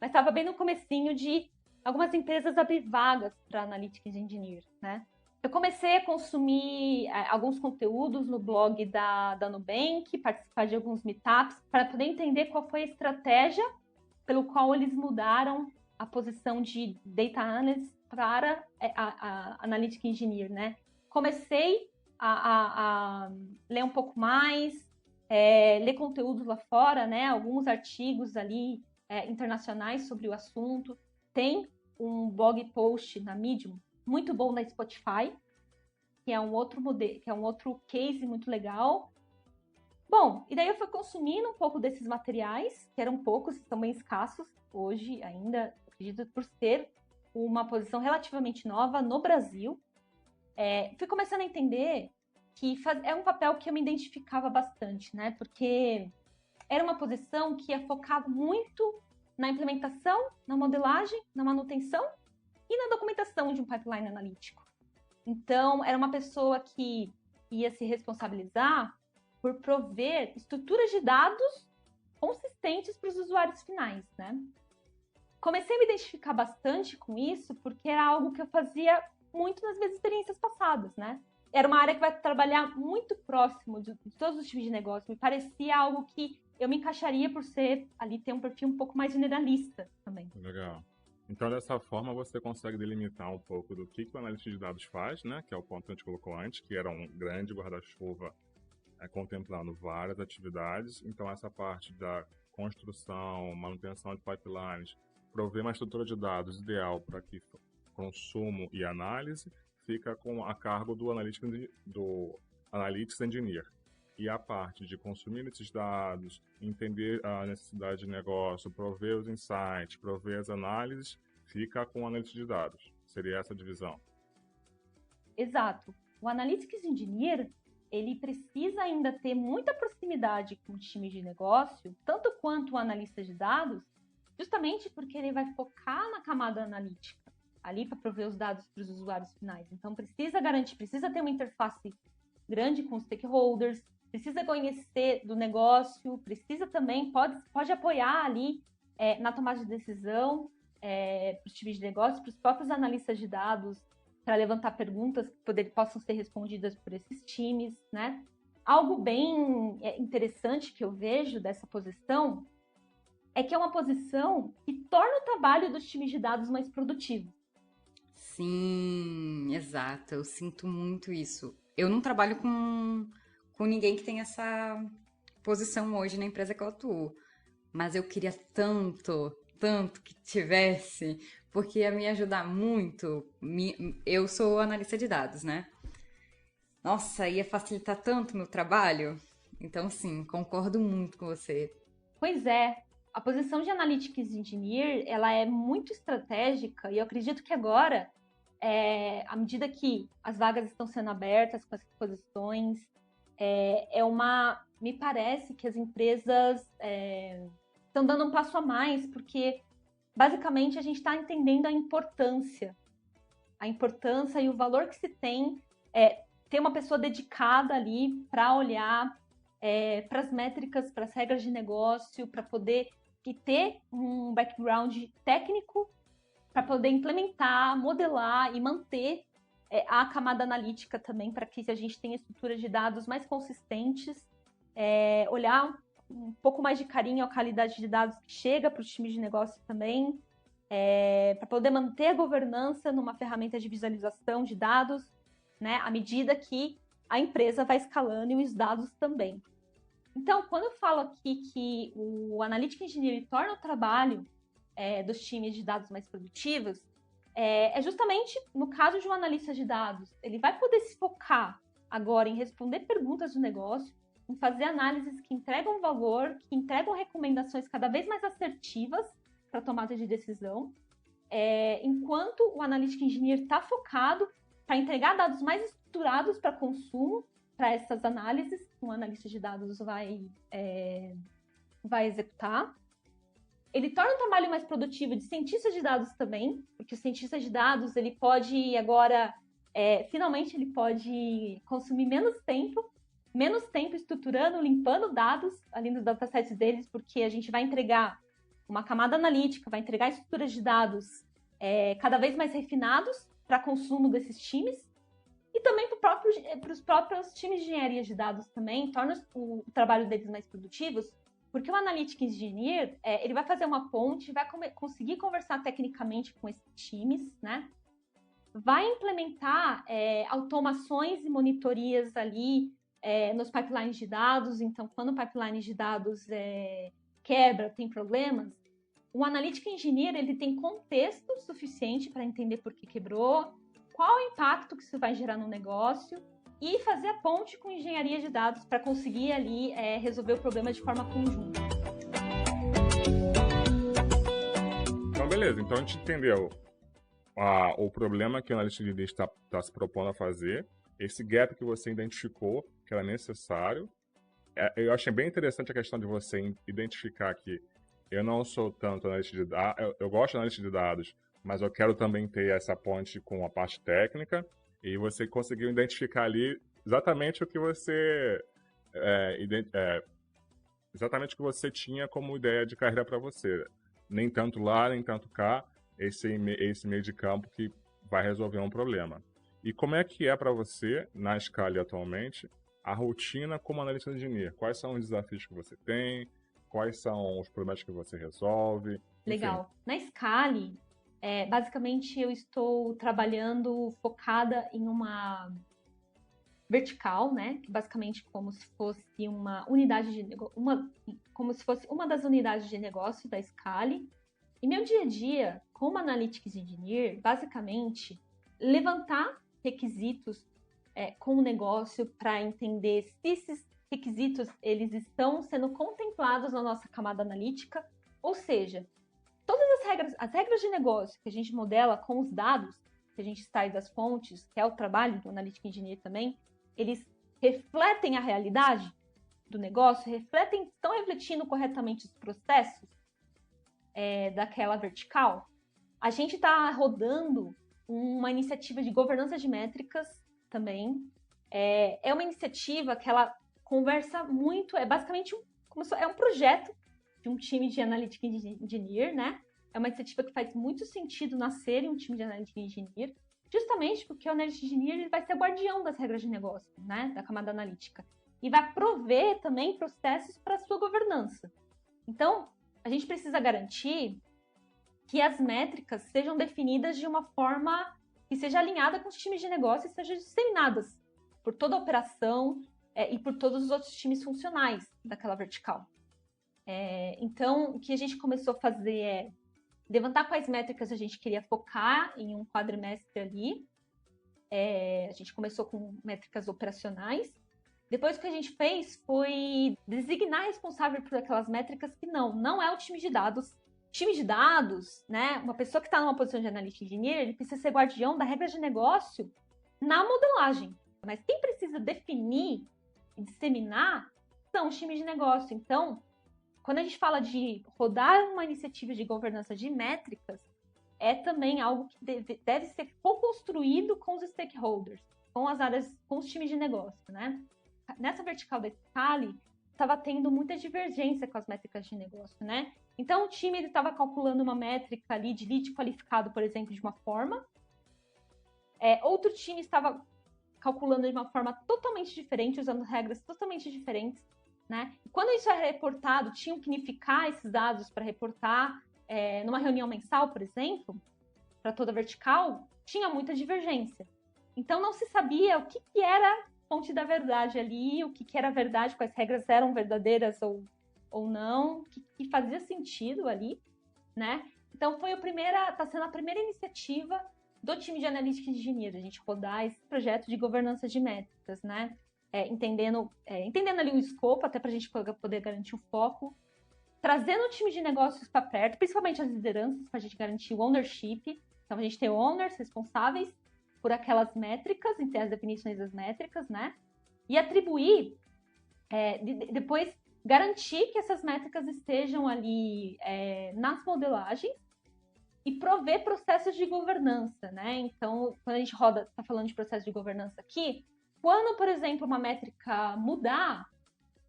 mas estava bem no comecinho de algumas empresas abrir vagas para Analytics Engineer, né? Eu comecei a consumir alguns conteúdos no blog da Nubank, participar de alguns meetups, para poder entender qual foi a estratégia pelo qual eles mudaram a posição de Data Analyst para a Analytics Engineer, né? Comecei a ler um pouco mais, ler conteúdos lá fora, né? Alguns artigos ali internacionais sobre o assunto. Tem um blog post na Medium muito bom na Spotify, que é um outro modelo, que é um outro case muito legal. Bom, e daí eu fui consumindo um pouco desses materiais, que eram poucos, estão bem escassos hoje ainda, acredito, por ser uma posição relativamente nova no Brasil. Fui começando a entender que é um papel que eu me identificava bastante, né? Porque era uma posição que ia focar muito na implementação, na modelagem, na manutenção e na documentação de um pipeline analítico. Então, era uma pessoa que ia se responsabilizar por prover estruturas de dados consistentes para os usuários finais, né? Comecei a me identificar bastante com isso porque era algo que eu fazia muito nas minhas experiências passadas, né? Era uma área que vai trabalhar muito próximo de todos os tipos de negócio. Me parecia algo que eu me encaixaria por ser ali, ter um perfil um pouco mais generalista também. Legal. Então, dessa forma, você consegue delimitar um pouco do que o analista de dados faz, né? Que é o ponto que a gente colocou antes, que era um grande guarda-chuva contemplando várias atividades. Então, essa parte da construção, manutenção de pipelines, prover uma estrutura de dados ideal para que consumo e análise fica a cargo do Analytics Engineer. E a parte de consumir esses dados, entender a necessidade de negócio, prover os insights, prover as análises, fica com o analista de dados. Seria essa a divisão? Exato. O Analytics Engineer, ele precisa ainda ter muita proximidade com o time de negócio, tanto quanto o analista de dados, justamente porque ele vai focar na camada analítica, ali para prover os dados para os usuários finais. Então, precisa garantir, precisa ter uma interface grande com os stakeholders, precisa conhecer do negócio, precisa também, pode apoiar ali na tomada de decisão para os times de negócio, para os próprios analistas de dados, para levantar perguntas que possam ser respondidas por esses times, né? Algo bem interessante que eu vejo dessa posição é que é uma posição que torna o trabalho dos times de dados mais produtivo. Sim, exato. Eu sinto muito isso. Eu não trabalho com ninguém que tem essa posição hoje na empresa que eu atuo. Mas eu queria tanto que tivesse, porque ia me ajudar muito. Eu sou analista de dados, né? Nossa, ia facilitar tanto o meu trabalho. Então, sim, concordo muito com você. Pois é. A posição de Analytics Engineer, ela é muito estratégica e eu acredito que agora, à medida que as vagas estão sendo abertas com essas posições, me parece que as empresas estão dando um passo a mais, porque basicamente a gente está entendendo a importância e o valor que se tem ter uma pessoa dedicada ali para olhar para as métricas, para as regras de negócio, para poder ter um background técnico para poder implementar, modelar e manter a camada analítica também, para que a gente tenha estruturas de dados mais consistentes, olhar um pouco mais de carinho à qualidade de dados que chega para os times de negócio também, para poder manter a governança numa ferramenta de visualização de dados, né, à medida que a empresa vai escalando e os dados também. Então, quando eu falo aqui que o Analytics Engineer torna o trabalho dos times de dados mais produtivos, justamente no caso de um analista de dados. Ele vai poder se focar agora em responder perguntas do negócio, em fazer análises que entregam valor, que entregam recomendações cada vez mais assertivas para tomada de decisão, enquanto o Analytics Engineer está focado para entregar dados mais estruturados para consumo, para essas análises que um analista de dados vai executar. Ele torna o trabalho mais produtivo de cientista de dados também, porque o cientista de dados, ele pode agora, finalmente, ele pode consumir menos tempo estruturando, limpando dados ali nos datasets deles, porque a gente vai entregar uma camada analítica, vai entregar estruturas de dados cada vez mais refinados para consumo desses times, e também para os próprios times de engenharia de dados também, torna o trabalho deles mais produtivos, porque o Analytics Engineer, ele vai fazer uma ponte, vai conseguir conversar tecnicamente com esses times, né? Vai implementar automações e monitorias ali nos pipelines de dados. Então, quando o pipeline de dados quebra, tem problemas, o Analytics Engineer, ele tem contexto suficiente para entender por que quebrou, qual o impacto que isso vai gerar no negócio, e fazer a ponte com engenharia de dados para conseguir ali resolver o problema de forma conjunta. Então, beleza. Então, a gente entendeu o problema que o analista de dados está se propondo a fazer, esse gap que você identificou, que era necessário. Eu achei bem interessante a questão de você identificar que eu não sou tanto analista de dados, eu gosto de analista de dados, mas eu quero também ter essa ponte com a parte técnica. E você conseguiu identificar ali exatamente o que você exatamente o que você tinha como ideia de carreira para você. Nem tanto lá, nem tanto cá, esse meio de campo que vai resolver um problema. E como é que é para você, na Scali atualmente, a rotina como analista de engenharia? Quais são os desafios que você tem? Quais são os problemas que você resolve? Legal. Enfim. Na Scali, basicamente, eu estou trabalhando focada em uma vertical, né? Que basicamente como se fosse uma unidade de negócio, como se fosse uma das unidades de negócio da Scali. E meu dia a dia, como Analytics Engineer, basicamente, levantar requisitos com o negócio para entender se esses requisitos eles estão sendo contemplados na nossa camada analítica, ou seja, todas as regras de negócio que a gente modela com os dados que a gente extrai das fontes, que é o trabalho do Analytics Engineer também, eles refletem a realidade do negócio, estão refletindo corretamente os processos daquela vertical. A gente está rodando uma iniciativa de governança de métricas também. É uma iniciativa que ela conversa muito, basicamente um projeto de um time de Analytics Engineer, né? É uma iniciativa que faz muito sentido nascer em um time de Analytics Engineer, justamente porque o Analytics Engineer ele vai ser guardião das regras de negócio, né? Da camada analítica. E vai prover também processos para a sua governança. Então, a gente precisa garantir que as métricas sejam definidas de uma forma que seja alinhada com os times de negócio e sejam disseminadas por toda a operação e por todos os outros times funcionais daquela vertical. Então, o que a gente começou a fazer é levantar quais métricas a gente queria focar em um quadrimestre ali. A gente começou com métricas operacionais. Depois, o que a gente fez foi designar responsável por aquelas métricas que não é o time de dados. Time de dados, né? Uma pessoa que está numa posição de Analytics Engineer, ele precisa ser guardião da regra de negócio na modelagem. Mas quem precisa definir e disseminar são os times de negócio. Então, quando a gente fala de rodar uma iniciativa de governança de métricas, é também algo que deve ser co-construído com os stakeholders, com as áreas, com os times de negócio, né? Nessa vertical da Scali, estava tendo muita divergência com as métricas de negócio, né? Então, o time estava calculando uma métrica ali de lead qualificado, por exemplo, de uma forma. Outro time estava calculando de uma forma totalmente diferente, usando regras totalmente diferentes, né? E quando isso é reportado, tinham que unificar esses dados para reportar numa reunião mensal, por exemplo, para toda a vertical, tinha muita divergência. Então, não se sabia o que era fonte da verdade ali, o que era verdade, quais regras eram verdadeiras ou não, o que fazia sentido ali, né? Então, está sendo a primeira iniciativa do time de Analytics Engineer, a gente rodar esse projeto de governança de métricas, né? Entendendo ali o escopo, até para a gente poder garantir o foco, trazendo o time de negócios para perto, principalmente as lideranças, para a gente garantir o ownership. Então, a gente tem owners responsáveis por aquelas métricas, em ter as definições das métricas, né? e atribuir, depois garantir que essas métricas estejam ali nas modelagens e prover processos de governança, né? Então, quando a gente está falando de processo de governança aqui, quando, por exemplo, uma métrica mudar,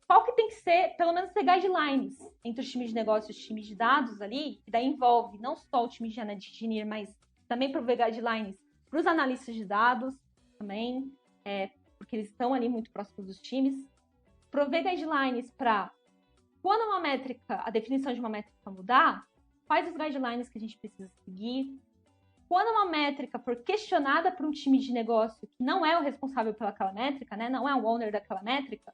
qual que tem que ser, pelo menos ter guidelines entre os times de negócio e os times de dados ali, que daí envolve não só o time de Analytics Engineer, mas também prover guidelines para os analistas de dados também, porque eles estão ali muito próximos dos times. Prover guidelines para, quando uma métrica, a definição de uma métrica mudar, quais os guidelines que a gente precisa seguir. Quando uma métrica for questionada por um time de negócio que não é o responsável pelaquela métrica, né, não é o owner daquela métrica,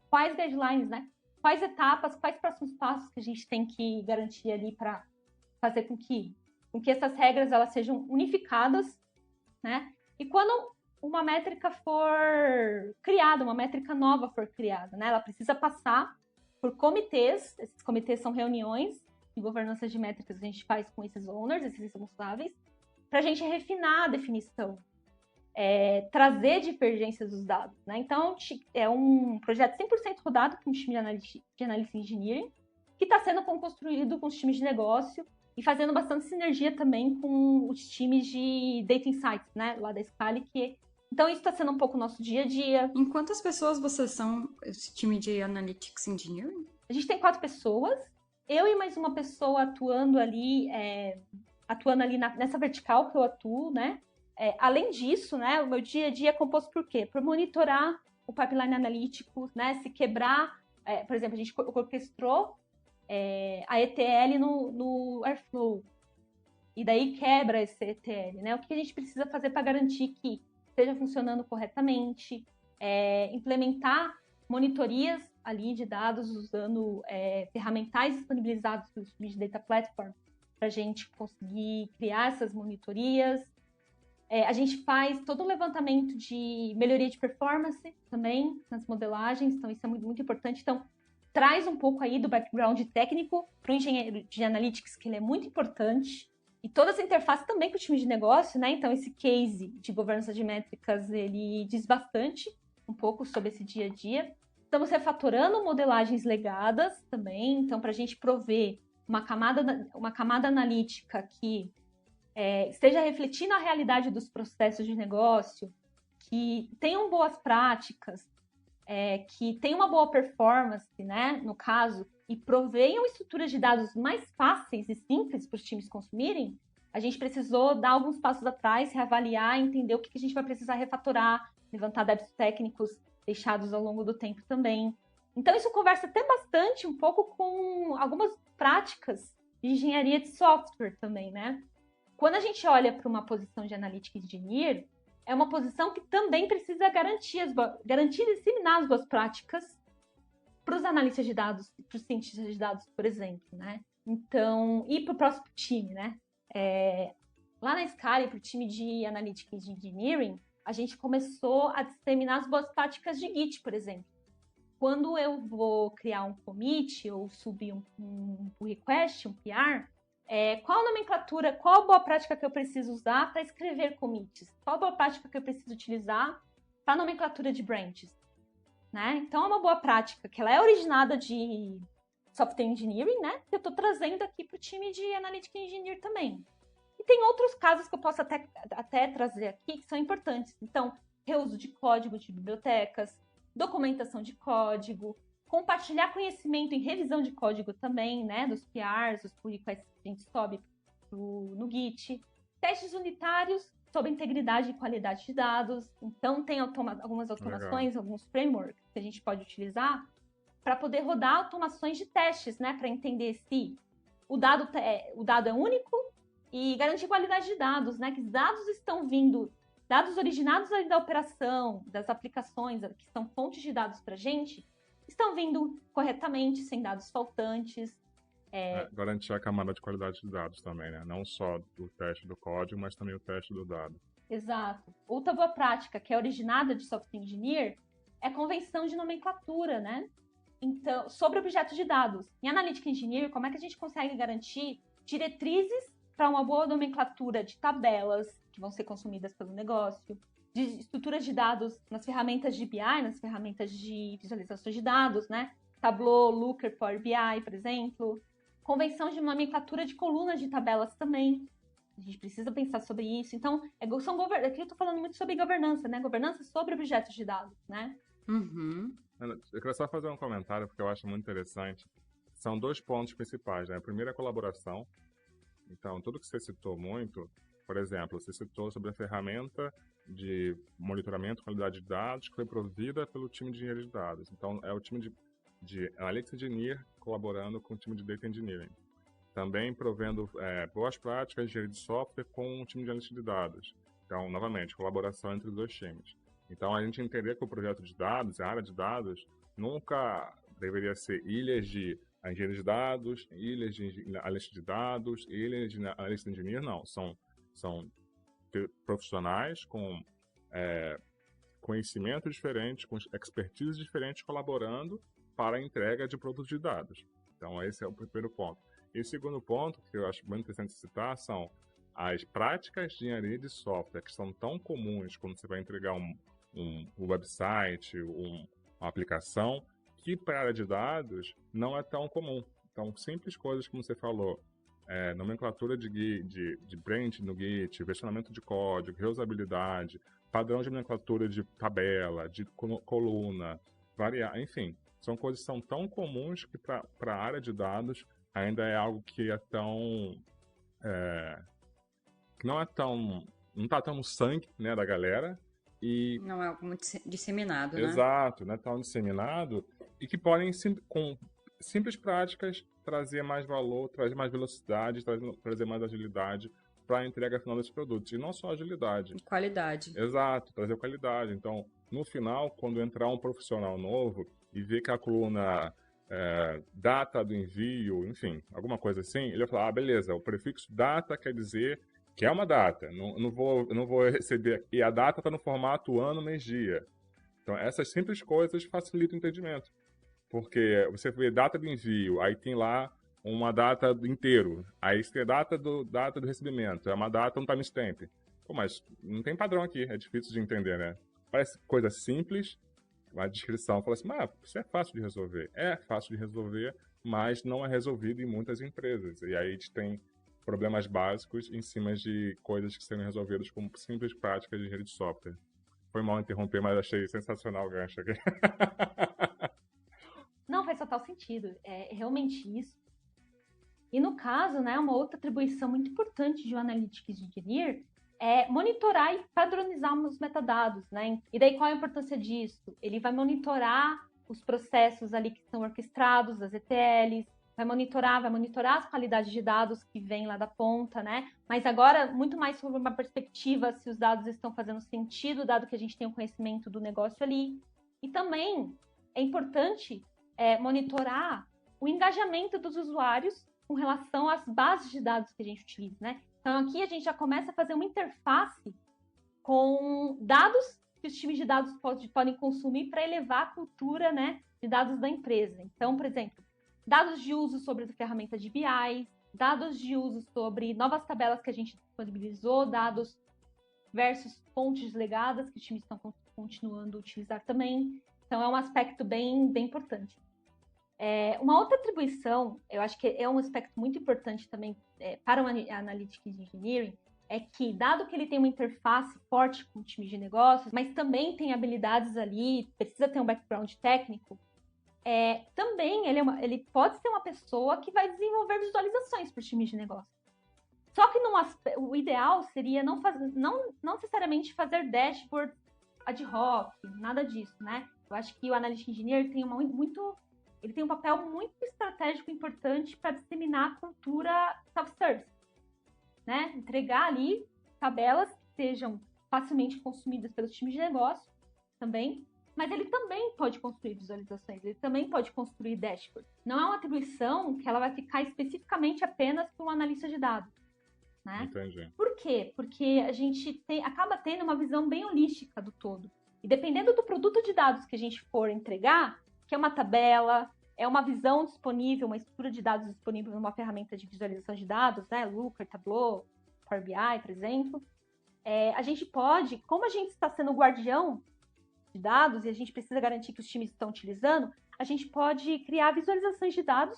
quais guidelines, né? Quais etapas, quais próximos passos que a gente tem que garantir ali para fazer com que essas regras elas sejam unificadas, né? E quando uma métrica for criada, uma métrica nova for criada, né? Ela precisa passar por comitês. Esses comitês são reuniões de governança de métricas que a gente faz com esses owners, esses responsáveis, para a gente refinar a definição. Trazer divergências dos dados, né? Então, é um projeto 100% rodado com o time de Analytics Engineering, que está sendo construído com os times de negócio e fazendo bastante sinergia também com os times de Data Insights, né? Lá da Scali, então isso está sendo um pouco o nosso dia a dia. Em quantas pessoas vocês são esse time de Analytics Engineering? A gente tem 4 pessoas, eu e mais uma pessoa atuando ali nessa vertical que eu atuo, né? Além disso, né, o meu dia a dia é composto por quê? Por monitorar o pipeline analítico, né? Se quebrar, por exemplo, a gente orquestrou a ETL no Airflow, e daí quebra esse ETL, né? O que a gente precisa fazer para garantir que esteja funcionando corretamente, implementar monitorias ali de dados usando ferramentais disponibilizados pelos times de Data Platform para a gente conseguir criar essas monitorias. A gente faz todo o levantamento de melhoria de performance também nas modelagens, então isso é muito, muito importante. Então, traz um pouco aí do background técnico para o engenheiro de analytics, que ele é muito importante. E toda essa interface também com o time de negócio, né? Então, esse case de governança de métricas, ele diz bastante um pouco sobre esse dia a dia. Estamos refatorando modelagens legadas também, então, para a gente prover uma camada analítica que esteja refletindo a realidade dos processos de negócio, que tenham boas práticas, que tenham uma boa performance, né, no caso, e proveiam estruturas de dados mais fáceis e simples para os times consumirem, a gente precisou dar alguns passos atrás, reavaliar, entender o que a gente vai precisar refatorar, levantar débitos técnicos deixados ao longo do tempo também. Então, isso conversa até bastante um pouco com algumas práticas de engenharia de software também, né? Quando a gente olha para uma posição de Analytics Engineer, é uma posição que também precisa garantir e disseminar as boas práticas para os analistas de dados, para os cientistas de dados, por exemplo, né? Então, e para o próximo time, né? Lá na Scali, para o time de Analytics Engineering, a gente começou a disseminar as boas práticas de Git, por exemplo. Quando eu vou criar um commit ou subir um pull request, um PR, qual a nomenclatura, qual a boa prática que eu preciso usar para escrever commits? Qual a boa prática que eu preciso utilizar para a nomenclatura de branches? Né? Então, é uma boa prática, que ela é originada de Software Engineering, né? Que eu estou trazendo aqui para o time de Analytics Engineer também. E tem outros casos que eu posso até trazer aqui que são importantes. Então, reuso de código de bibliotecas, documentação de código, compartilhar conhecimento em revisão de código também, né? Dos PRs, os pull requests que a gente sobe no Git. Testes unitários sobre integridade e qualidade de dados. Então, tem algumas automações, legal, alguns frameworks que a gente pode utilizar para poder rodar automações de testes, né? Para entender se o dado é único e garantir qualidade de dados, né? Que os dados estão vindo, dados originados ali da operação, das aplicações, que são fontes de dados para a gente, estão vindo corretamente, sem dados faltantes. Garantir a camada de qualidade de dados também, né? Não só o teste do código, mas também o teste do dado. Exato. Outra boa prática, que é originada de Software Engineer, é a convenção de nomenclatura, né? Então, sobre objetos de dados. Em Analytics Engineer, como é que a gente consegue garantir diretrizes para uma boa nomenclatura de tabelas que vão ser consumidas pelo negócio, de estruturas de dados nas ferramentas de BI, nas ferramentas de visualizações de dados, né? Tableau, Looker, Power BI, por exemplo. Convenção de nomenclatura de colunas de tabelas também. A gente precisa pensar sobre isso. Então, aqui eu estou falando muito sobre governança, né? Governança sobre objetos de dados, né? Uhum. Eu queria só fazer um comentário, porque eu acho muito interessante. São 2 pontos principais, né? Primeiro, a colaboração. Então, tudo que você citou muito, por exemplo, você citou sobre a ferramenta de monitoramento de qualidade de dados que foi provida pelo time de engenharia de dados. Então, é o time de Analytics Engineer colaborando com o time de Data Engineering. Também provendo boas práticas de engenharia de software com o time de analista de dados. Então, novamente, colaboração entre os 2 times. Então, a gente entender que o projeto de dados, a área de dados, nunca deveria ser ilhas de engenharia de dados, ilhas de analista de dados, ilhas de analista de engenharia, não. São profissionais com conhecimento diferente, com expertise diferente, colaborando para a entrega de produtos de dados. Então, esse é o primeiro ponto. E o segundo ponto, que eu acho muito interessante citar, são as práticas de engenharia de software, que são tão comuns quando você vai entregar um website, uma aplicação, que para a área de dados não é tão comum. Então, simples coisas como você falou, nomenclatura de branch no Git, versionamento de código, reusabilidade, padrão de nomenclatura de tabela, de coluna, enfim, são coisas que são tão comuns que para a área de dados ainda é algo que é tão... que não está tão no sangue, né, da galera. E, não é algo muito disseminado, né? Exato, não é tão disseminado e que podem, com simples práticas, trazer mais valor, trazer mais velocidade, trazer mais agilidade para a entrega final desses produtos. E não só agilidade. Qualidade. Exato, trazer qualidade. Então, no final, quando entrar um profissional novo e ver que a coluna data do envio, enfim, alguma coisa assim, ele vai falar, beleza, o prefixo data quer dizer que é uma data, não vou receber, e a data está no formato ano, mês, dia. Então, essas simples coisas facilitam o entendimento. Porque você vê data do envio, aí tem lá uma data inteiro, aí tem a data do recebimento, é uma data, um timestamp. Pô, mas não tem padrão aqui, é difícil de entender, né? Parece coisa simples, uma descrição, fala assim, mas isso é fácil de resolver. É fácil de resolver, mas não é resolvido em muitas empresas. E aí a gente tem problemas básicos em cima de coisas que serão resolvidas com simples práticas de engenharia de software. Foi mal interromper, mas achei sensacional o gancho aqui. Não, faz total sentido. É realmente isso. E no caso, né, uma outra atribuição muito importante de um Analytics Engineer é monitorar e padronizar os metadados, né? E daí qual a importância disso? Ele vai monitorar os processos ali que são orquestrados, as ETLs, vai monitorar as qualidades de dados que vêm lá da ponta, né? Mas agora, muito mais sobre uma perspectiva se os dados estão fazendo sentido, dado que a gente tem o conhecimento do negócio ali. E também é importante monitorar o engajamento dos usuários com relação às bases de dados que a gente utiliza, né? Então, aqui a gente já começa a fazer uma interface com dados que os times de dados podem consumir para elevar a cultura, né, de dados da empresa. Então, por exemplo, dados de uso sobre a ferramenta de BI, dados de uso sobre novas tabelas que a gente disponibilizou, dados versus fontes legadas que os times estão continuando a utilizar também. Então, é um aspecto bem importante. Uma outra atribuição, eu acho que é um aspecto muito importante também para o Analytics Engineering, é que, dado que ele tem uma interface forte com o time de negócios, mas também tem habilidades ali, precisa ter um background técnico, também ele pode ser uma pessoa que vai desenvolver visualizações para os times de negócio. Só que o ideal seria não necessariamente fazer dashboard ad hoc, nada disso, né? Eu acho que o Analytics Engineer tem um papel muito estratégico e importante para disseminar a cultura self-service, né? Entregar ali tabelas que sejam facilmente consumidas pelos times de negócio também, mas ele também pode construir visualizações, ele também pode construir dashboard. Não é uma atribuição que ela vai ficar especificamente apenas para um analista de dados, né? Entendi. Por quê? Porque a gente acaba tendo uma visão bem holística do todo. E dependendo do produto de dados que a gente for entregar, que é uma tabela, é uma visão disponível, uma estrutura de dados disponível numa ferramenta de visualização de dados, né? Looker, Tableau, Power BI, por exemplo. a gente pode, como a gente está sendo o guardião de dados e a gente precisa garantir que os times estão utilizando, a gente pode criar visualizações de dados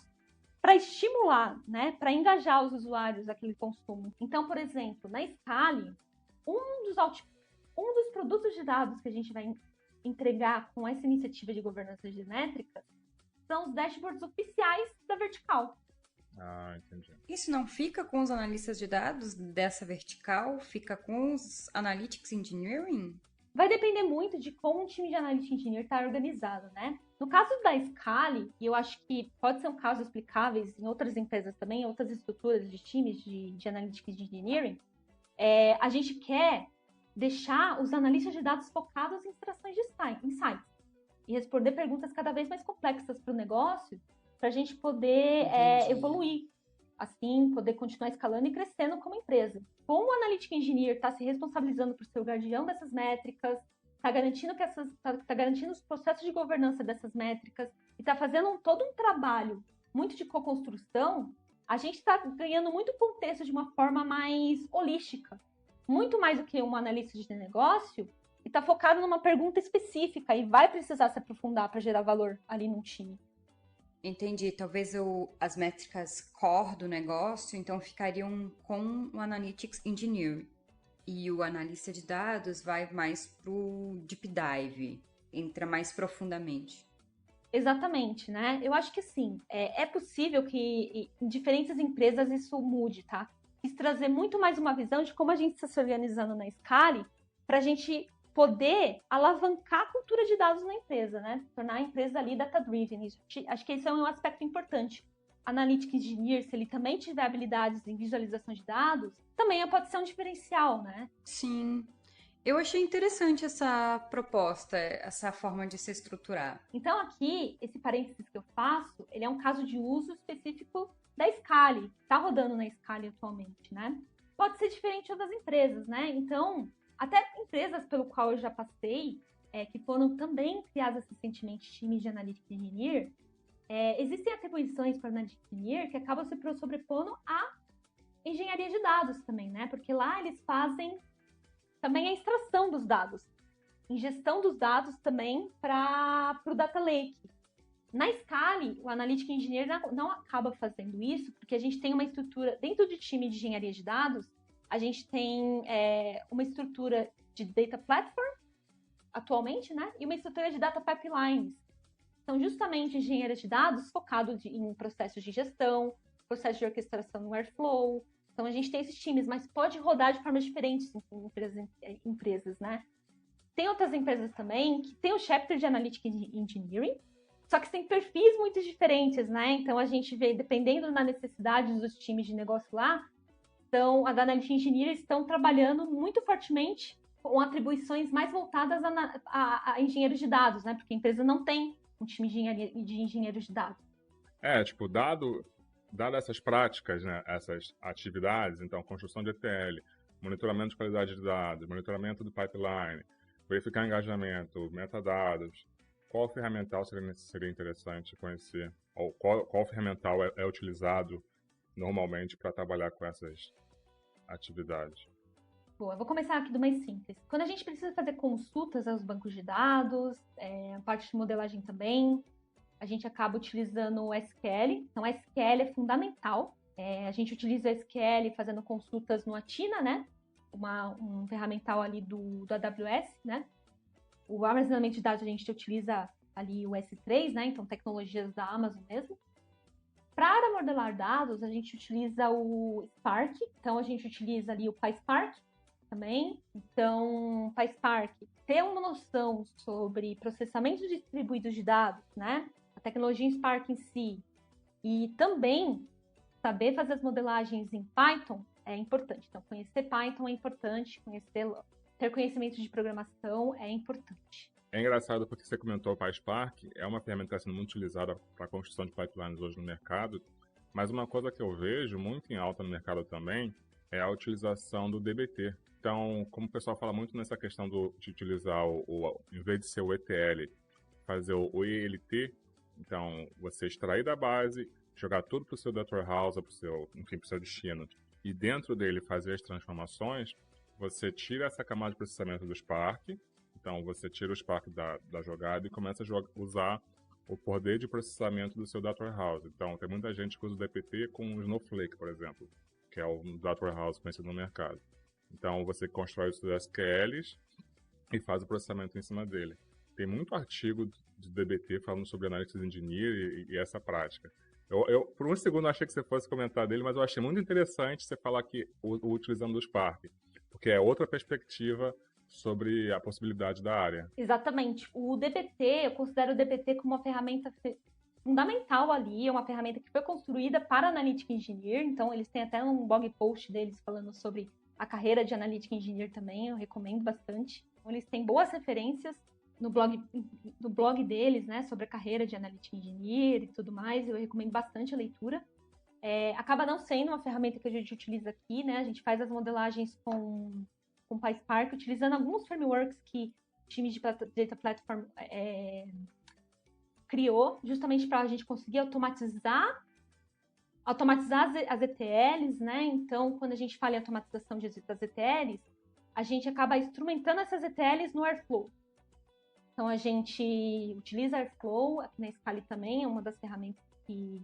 para estimular, né, para engajar os usuários aquele consumo. Então, por exemplo, na Scale, um dos produtos de dados que a gente vai entregar com essa iniciativa de governança de métricas são os dashboards oficiais da vertical. Ah, entendi. Isso não fica com os analistas de dados dessa vertical? Fica com os Analytics Engineering? Vai depender muito de como o time de Analytics Engineer está organizado, né? No caso da Scale, e eu acho que pode ser um caso explicável em outras empresas também, em outras estruturas de times de Analytics Engineering, a gente quer deixar os analistas de dados focados em extrações de insights e responder perguntas cada vez mais complexas para o negócio, para a gente poder evoluir, assim, poder continuar escalando e crescendo como empresa. Como o Analytics Engineer está se responsabilizando por ser o guardião dessas métricas, está garantindo os processos de governança dessas métricas e está fazendo todo um trabalho muito de co-construção, a gente está ganhando muito contexto de uma forma mais holística, muito mais do que um analista de negócio, e está focado numa pergunta específica e vai precisar se aprofundar para gerar valor ali no time. Entendi. Talvez as métricas core do negócio, então, ficariam com o Analytics Engineer. E o analista de dados vai mais para o deep dive, entra mais profundamente. Exatamente, né? Eu acho que sim. É possível que em diferentes empresas isso mude, tá? Quis trazer muito mais uma visão de como a gente está se organizando na Scale para a gente poder alavancar a cultura de dados na empresa, né? Tornar a empresa ali data-driven. Acho que esse é um aspecto importante. Analytics Engineer, se ele também tiver habilidades em visualização de dados, também pode ser um diferencial, né? Sim. Eu achei interessante essa proposta, essa forma de se estruturar. Então aqui, esse parênteses que eu faço, ele é um caso de uso específico da Scale, está rodando na Scale atualmente, né? Pode ser diferente de outras empresas, né? Então, até empresas pelo qual eu já passei, que foram também criadas recentemente, times de Analytics Engineer, existem atribuições para Analytics Engineer que acabam se sobrepondo à engenharia de dados também, né? Porque lá eles fazem também a extração dos dados, ingestão dos dados também para o Data Lake. Na Scale, o Analytics Engineer não acaba fazendo isso, porque a gente tem uma estrutura, dentro do time de engenharia de dados, a gente tem uma estrutura de Data Platform, atualmente, né? E uma estrutura de Data Pipelines. São justamente engenheiros de dados focados em processos de gestão, processos de orquestração no Airflow. Então, a gente tem esses times, mas pode rodar de formas diferentes em empresas, né? Tem outras empresas também que tem o chapter de Analytics Engineering, só que tem perfis muito diferentes, né? Então, a gente vê, dependendo da necessidade dos times de negócio lá, então, as Analytics Engineers estão trabalhando muito fortemente com atribuições mais voltadas a engenheiros de dados, né? Porque a empresa não tem um time de engenheiros de dados. Dado essas práticas, né, essas atividades, então, construção de ETL, monitoramento de qualidade de dados, monitoramento do pipeline, verificar engajamento, metadados, qual ferramental seria interessante conhecer? Ou qual ferramental é utilizado normalmente para trabalhar com essas atividades? Boa, eu vou começar aqui do mais simples. Quando a gente precisa fazer consultas aos bancos de dados, a parte de modelagem também, a gente acaba utilizando o SQL. Então, SQL é fundamental. A gente utiliza o SQL fazendo consultas no Athena, né? Um ferramental ali do AWS, né? O armazenamento de dados a gente utiliza ali o S3, né? Então, tecnologias da Amazon mesmo. Para modelar dados, a gente utiliza o Spark. Então, a gente utiliza ali o PySpark também. Então, PySpark, ter uma noção sobre processamento distribuído de dados, né? A tecnologia Spark em si. E também saber fazer as modelagens em Python é importante. Então, conhecer Python é importante, ter conhecimento de programação é importante. É engraçado porque você comentou o PySpark, é uma ferramenta que está sendo muito utilizada para a construção de pipelines hoje no mercado, mas uma coisa que eu vejo muito em alta no mercado também é a utilização do dbt. Então, como o pessoal fala muito nessa questão de utilizar, em vez de ser o ETL, fazer o ELT, então você extrair da base, jogar tudo para o seu data warehouse, para o seu destino, e dentro dele fazer as transformações, você tira essa camada de processamento do Spark, então você tira o Spark da jogada e começa a usar o poder de processamento do seu Data Warehouse. Então, tem muita gente que usa o DPT com o Snowflake, por exemplo, que é o Data Warehouse conhecido no mercado. Então, você constrói os seus SQLs e faz o processamento em cima dele. Tem muito artigo de DBT falando sobre Analytics Engineer e essa prática. Eu, por um segundo, achei que você fosse comentar dele, mas eu achei muito interessante você falar que utilizando o Spark, porque é outra perspectiva sobre a possibilidade da área. Exatamente. O DBT, eu considero o DBT como uma ferramenta fundamental ali, é uma ferramenta que foi construída para Analytics Engineer, então eles têm até um blog post deles falando sobre a carreira de Analytics Engineer também, eu recomendo bastante. Então, eles têm boas referências no blog deles, né, sobre a carreira de Analytics Engineer e tudo mais, eu recomendo bastante a leitura. Acaba não sendo uma ferramenta que a gente utiliza aqui, né, a gente faz as modelagens com PySpark, utilizando alguns frameworks que o time de Data Platform criou, justamente para a gente conseguir automatizar as ETLs, né? Então, quando a gente fala em automatização das ETLs, a gente acaba instrumentando essas ETLs no Airflow. Então, a gente utiliza Airflow, aqui na Scala também, é uma das ferramentas que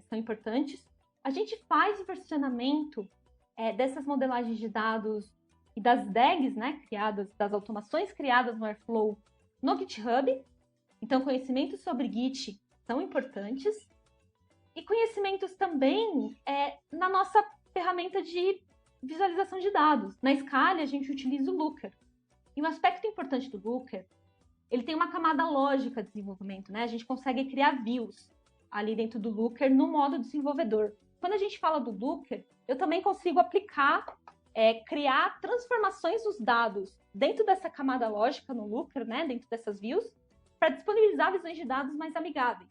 são importantes. A gente faz o versionamento dessas modelagens de dados e das DAGs, né, das automações criadas no Airflow no GitHub. Então, conhecimentos sobre Git são importantes. E conhecimentos também na nossa ferramenta de visualização de dados. Na Scala, a gente utiliza o Looker. E um aspecto importante do Looker, ele tem uma camada lógica de desenvolvimento, né? A gente consegue criar views ali dentro do Looker no modo desenvolvedor. Quando a gente fala do Looker, eu também consigo aplicar, criar transformações dos dados dentro dessa camada lógica no Looker, né? Dentro dessas views, para disponibilizar visões de dados mais amigáveis.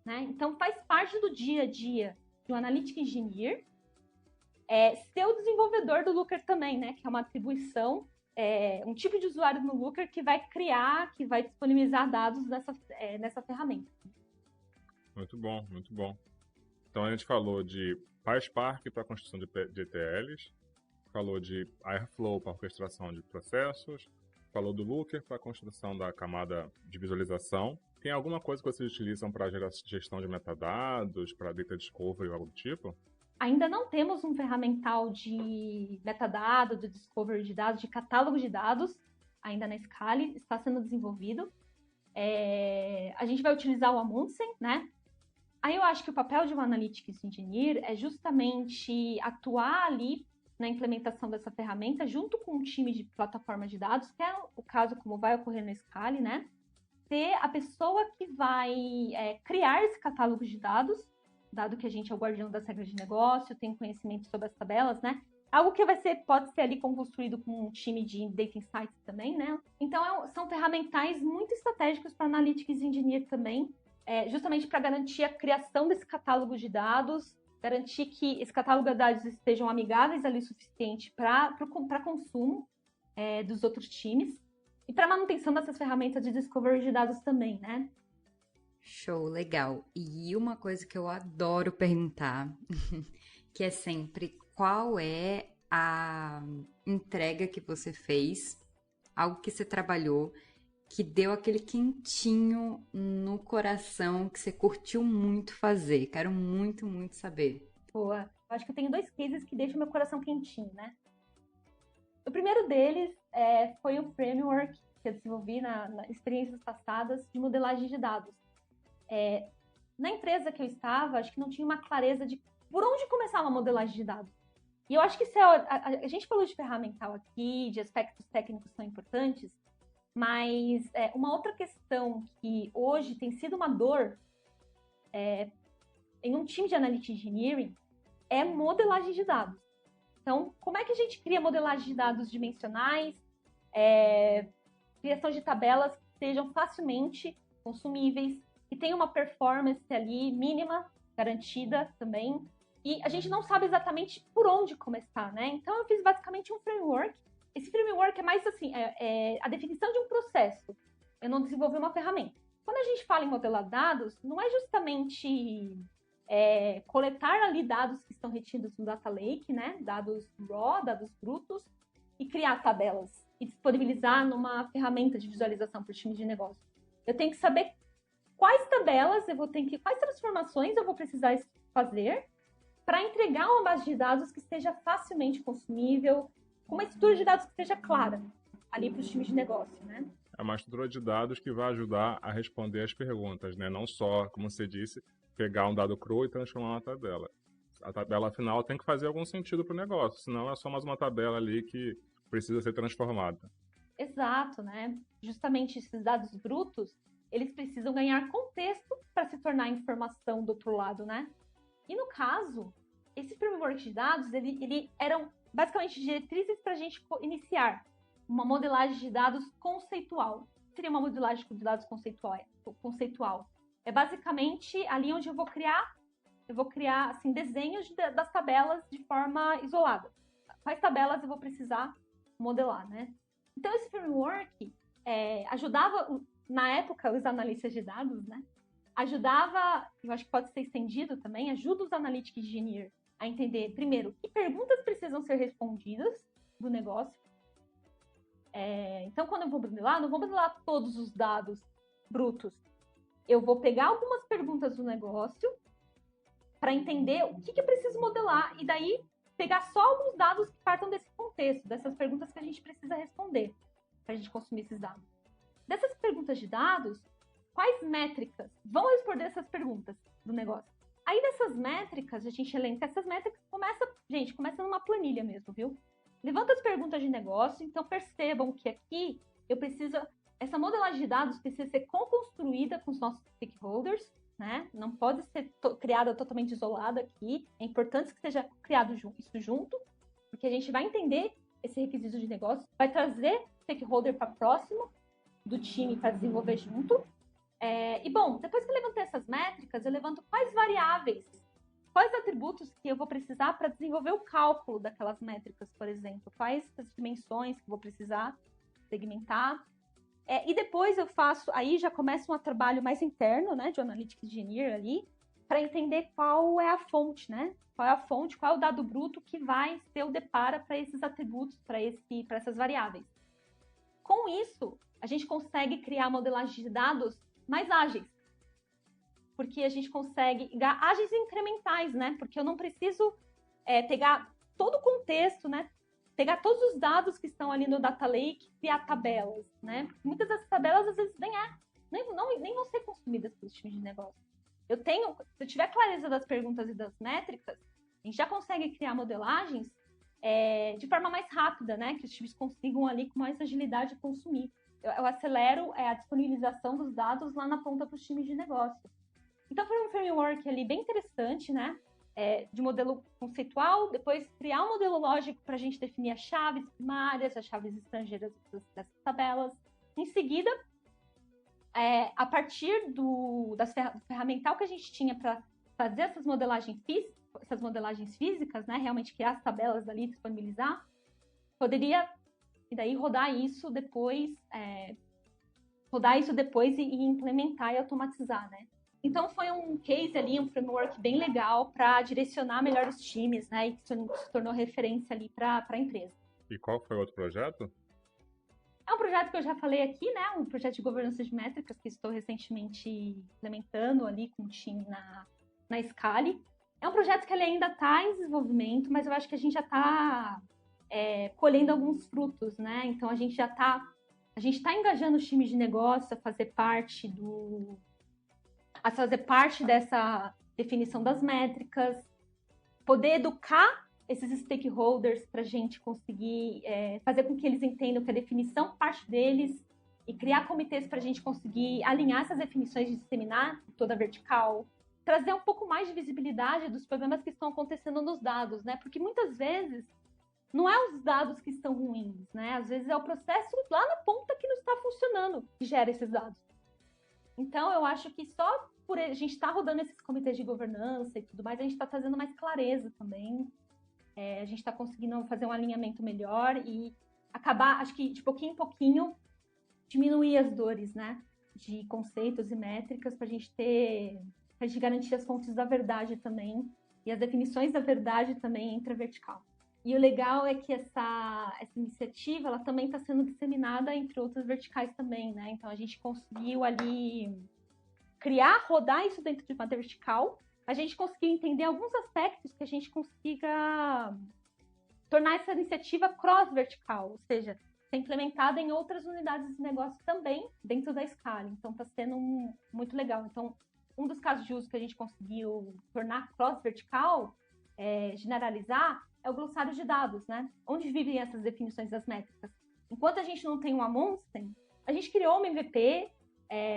Né? Então, faz parte do dia a dia de um Analytics Engineer ser o desenvolvedor do Looker também, né? Que é uma atribuição, um tipo de usuário no Looker que vai criar, que vai disponibilizar dados nessa ferramenta. Muito bom, muito bom. Então, a gente falou de PySpark para a construção de ETLs, falou de Airflow para a orquestração de processos, falou do Looker para a construção da camada de visualização. Tem alguma coisa que vocês utilizam para gestão de metadados, para data discovery ou algo do tipo? Ainda não temos um ferramental de metadado, de discovery de dados, de catálogo de dados, ainda na Scala, está sendo desenvolvido. A gente vai utilizar o Amundsen, né? Aí eu acho que o papel de um Analytics Engineer é justamente atuar ali na implementação dessa ferramenta junto com um time de plataforma de dados, que é o caso como vai ocorrer na Scala, né? Ser a pessoa que vai criar esse catálogo de dados, dado que a gente é o guardião das regras de negócio, tem conhecimento sobre as tabelas, né? Algo que pode ser ali construído com um time de Data Insights também, né? Então, são ferramentais muito estratégicos para Analytics Engineer também, justamente para garantir a criação desse catálogo de dados, garantir que esse catálogo de dados estejam amigáveis ali o suficiente para consumo dos outros times e para manutenção dessas ferramentas de discovery de dados também, né? Show, legal. E uma coisa que eu adoro perguntar, que é sempre qual é a entrega que você fez, algo que você trabalhou, que deu aquele quentinho no coração, que você curtiu muito fazer. Quero muito, muito saber. Boa. Eu acho que eu tenho 2 cases que deixam meu coração quentinho, né? O primeiro deles foi o framework que eu desenvolvi nas experiências passadas de modelagem de dados. Na empresa que eu estava, acho que não tinha uma clareza de por onde começar uma modelagem de dados. E eu acho que a gente falou de ferramental aqui, de aspectos técnicos são importantes, mas uma outra questão que hoje tem sido uma dor em um time de Analytics Engineering é modelagem de dados. Então, como é que a gente cria modelagem de dados dimensionais, criação de tabelas que sejam facilmente consumíveis, que tenham uma performance ali mínima, garantida também, e a gente não sabe exatamente por onde começar, né? Então, eu fiz basicamente um framework. Esse framework é mais assim, a definição de um processo. Eu não desenvolvi uma ferramenta. Quando a gente fala em modelar dados, não é justamente coletar ali dados que estão retidos no data lake, né? Dados raw, dados brutos, e criar tabelas e disponibilizar numa ferramenta de visualização para o time de negócio. Eu tenho que saber quais tabelas quais transformações eu vou precisar fazer para entregar uma base de dados que seja facilmente consumível, com uma estrutura de dados que seja clara ali para os times de negócio, né? É uma estrutura de dados que vai ajudar a responder as perguntas, né? Não só, como você disse, pegar um dado cru e transformar uma tabela. A tabela final tem que fazer algum sentido para o negócio, senão é só mais uma tabela ali que precisa ser transformada. Exato, né? Justamente esses dados brutos, eles precisam ganhar contexto para se tornar informação do outro lado, né? E no caso, esse framework de dados, ele eram basicamente diretrizes para a gente iniciar uma modelagem de dados conceitual. O que seria uma modelagem de dados conceitual? É basicamente ali onde eu vou criar assim, desenhos das tabelas de forma isolada. Quais tabelas eu vou precisar modelar, né? Então, esse framework ajudava, na época, os analistas de dados, né? Ajudava, eu acho que pode ser estendido também, ajuda os Analytics Engineer a entender, primeiro, que perguntas precisam ser respondidas do negócio. Então, quando eu vou modelar, não vou modelar todos os dados brutos. Eu vou pegar algumas perguntas do negócio para entender o que eu preciso modelar e daí pegar só alguns dados que partam desse contexto, dessas perguntas que a gente precisa responder para a gente consumir esses dados. Dessas perguntas de dados, quais métricas vão responder essas perguntas do negócio? Aí dessas métricas, a gente elenca essas métricas, começa numa planilha mesmo, viu? Levanta as perguntas de negócio, então percebam que aqui essa modelagem de dados precisa ser co-construída com os nossos stakeholders, né? Não pode ser criada totalmente isolada aqui. É importante que seja criado isso junto, porque a gente vai entender esse requisito de negócio, vai trazer stakeholder para próximo do time para desenvolver junto. E bom, depois que eu levantei essas métricas, eu levanto quais variáveis, quais atributos que eu vou precisar para desenvolver o cálculo daquelas métricas, por exemplo, quais as dimensões que eu vou precisar segmentar. E depois aí já começa um trabalho mais interno, né, de Analytics Engineer ali, para entender qual é a fonte, né? Qual é a fonte, qual é o dado bruto que vai ser o depara para esses atributos, para essas variáveis. Com isso, a gente consegue criar modelagem de dados mais ágeis, porque a gente consegue ágeis e incrementais, né? Porque eu não preciso pegar todo o contexto, né? Pegar todos os dados que estão ali no Data Lake e criar tabelas, né? Porque muitas dessas tabelas, às vezes, nem vão ser consumidas pelos times de negócio. Se eu tiver clareza das perguntas e das métricas, a gente já consegue criar modelagens de forma mais rápida, né? Que os times consigam ali com mais agilidade consumir. Eu acelero a disponibilização dos dados lá na ponta para os times de negócio. Então, foi um framework ali bem interessante, né? De modelo conceitual, depois criar um modelo lógico para a gente definir as chaves primárias, as chaves estrangeiras dessas tabelas. Em seguida, a partir do ferramental que a gente tinha para fazer essas modelagens físicas, né? Realmente criar as tabelas ali, disponibilizar, poderia e daí rodar isso depois e implementar e automatizar, né? Então, foi um case ali, um framework bem legal para direcionar melhor os times, né? E que se tornou referência ali para a empresa. E qual foi o outro projeto? É um projeto que eu já falei aqui, né? Um projeto de governança de métricas que estou recentemente implementando ali com o time na Scali. É um projeto que ele ainda está em desenvolvimento, mas eu acho que a gente já está colhendo alguns frutos, né? Então, a gente está engajando os times de negócio a fazer parte dessa definição das métricas, poder educar esses stakeholders para a gente conseguir fazer com que eles entendam que a definição parte deles e criar comitês para a gente conseguir alinhar essas definições e disseminar toda a vertical, trazer um pouco mais de visibilidade dos problemas que estão acontecendo nos dados, né? Porque muitas vezes não é os dados que estão ruins, né? Às vezes é o processo lá na ponta que não está funcionando que gera esses dados. Então, eu acho que só por a gente estar rodando esses comitês de governança e tudo mais, a gente está trazendo mais clareza também. A gente está conseguindo fazer um alinhamento melhor e acabar, acho que de pouquinho em pouquinho, diminuir as dores, né? De conceitos e métricas para a gente garantir as fontes da verdade também e as definições da verdade também entre a vertical. E o legal é que essa iniciativa, ela também está sendo disseminada entre outras verticais também, né? Então, a gente conseguiu ali rodar isso dentro de uma vertical, a gente conseguiu entender alguns aspectos que a gente consiga tornar essa iniciativa cross-vertical, ou seja, ser implementada em outras unidades de negócio também dentro da Scala. Então, está sendo muito legal. Então, um dos casos de uso que a gente conseguiu tornar cross-vertical, generalizar, é o glossário de dados, né? Onde vivem essas definições das métricas. Enquanto a gente não tem um Amundsen, a gente criou uma MVP,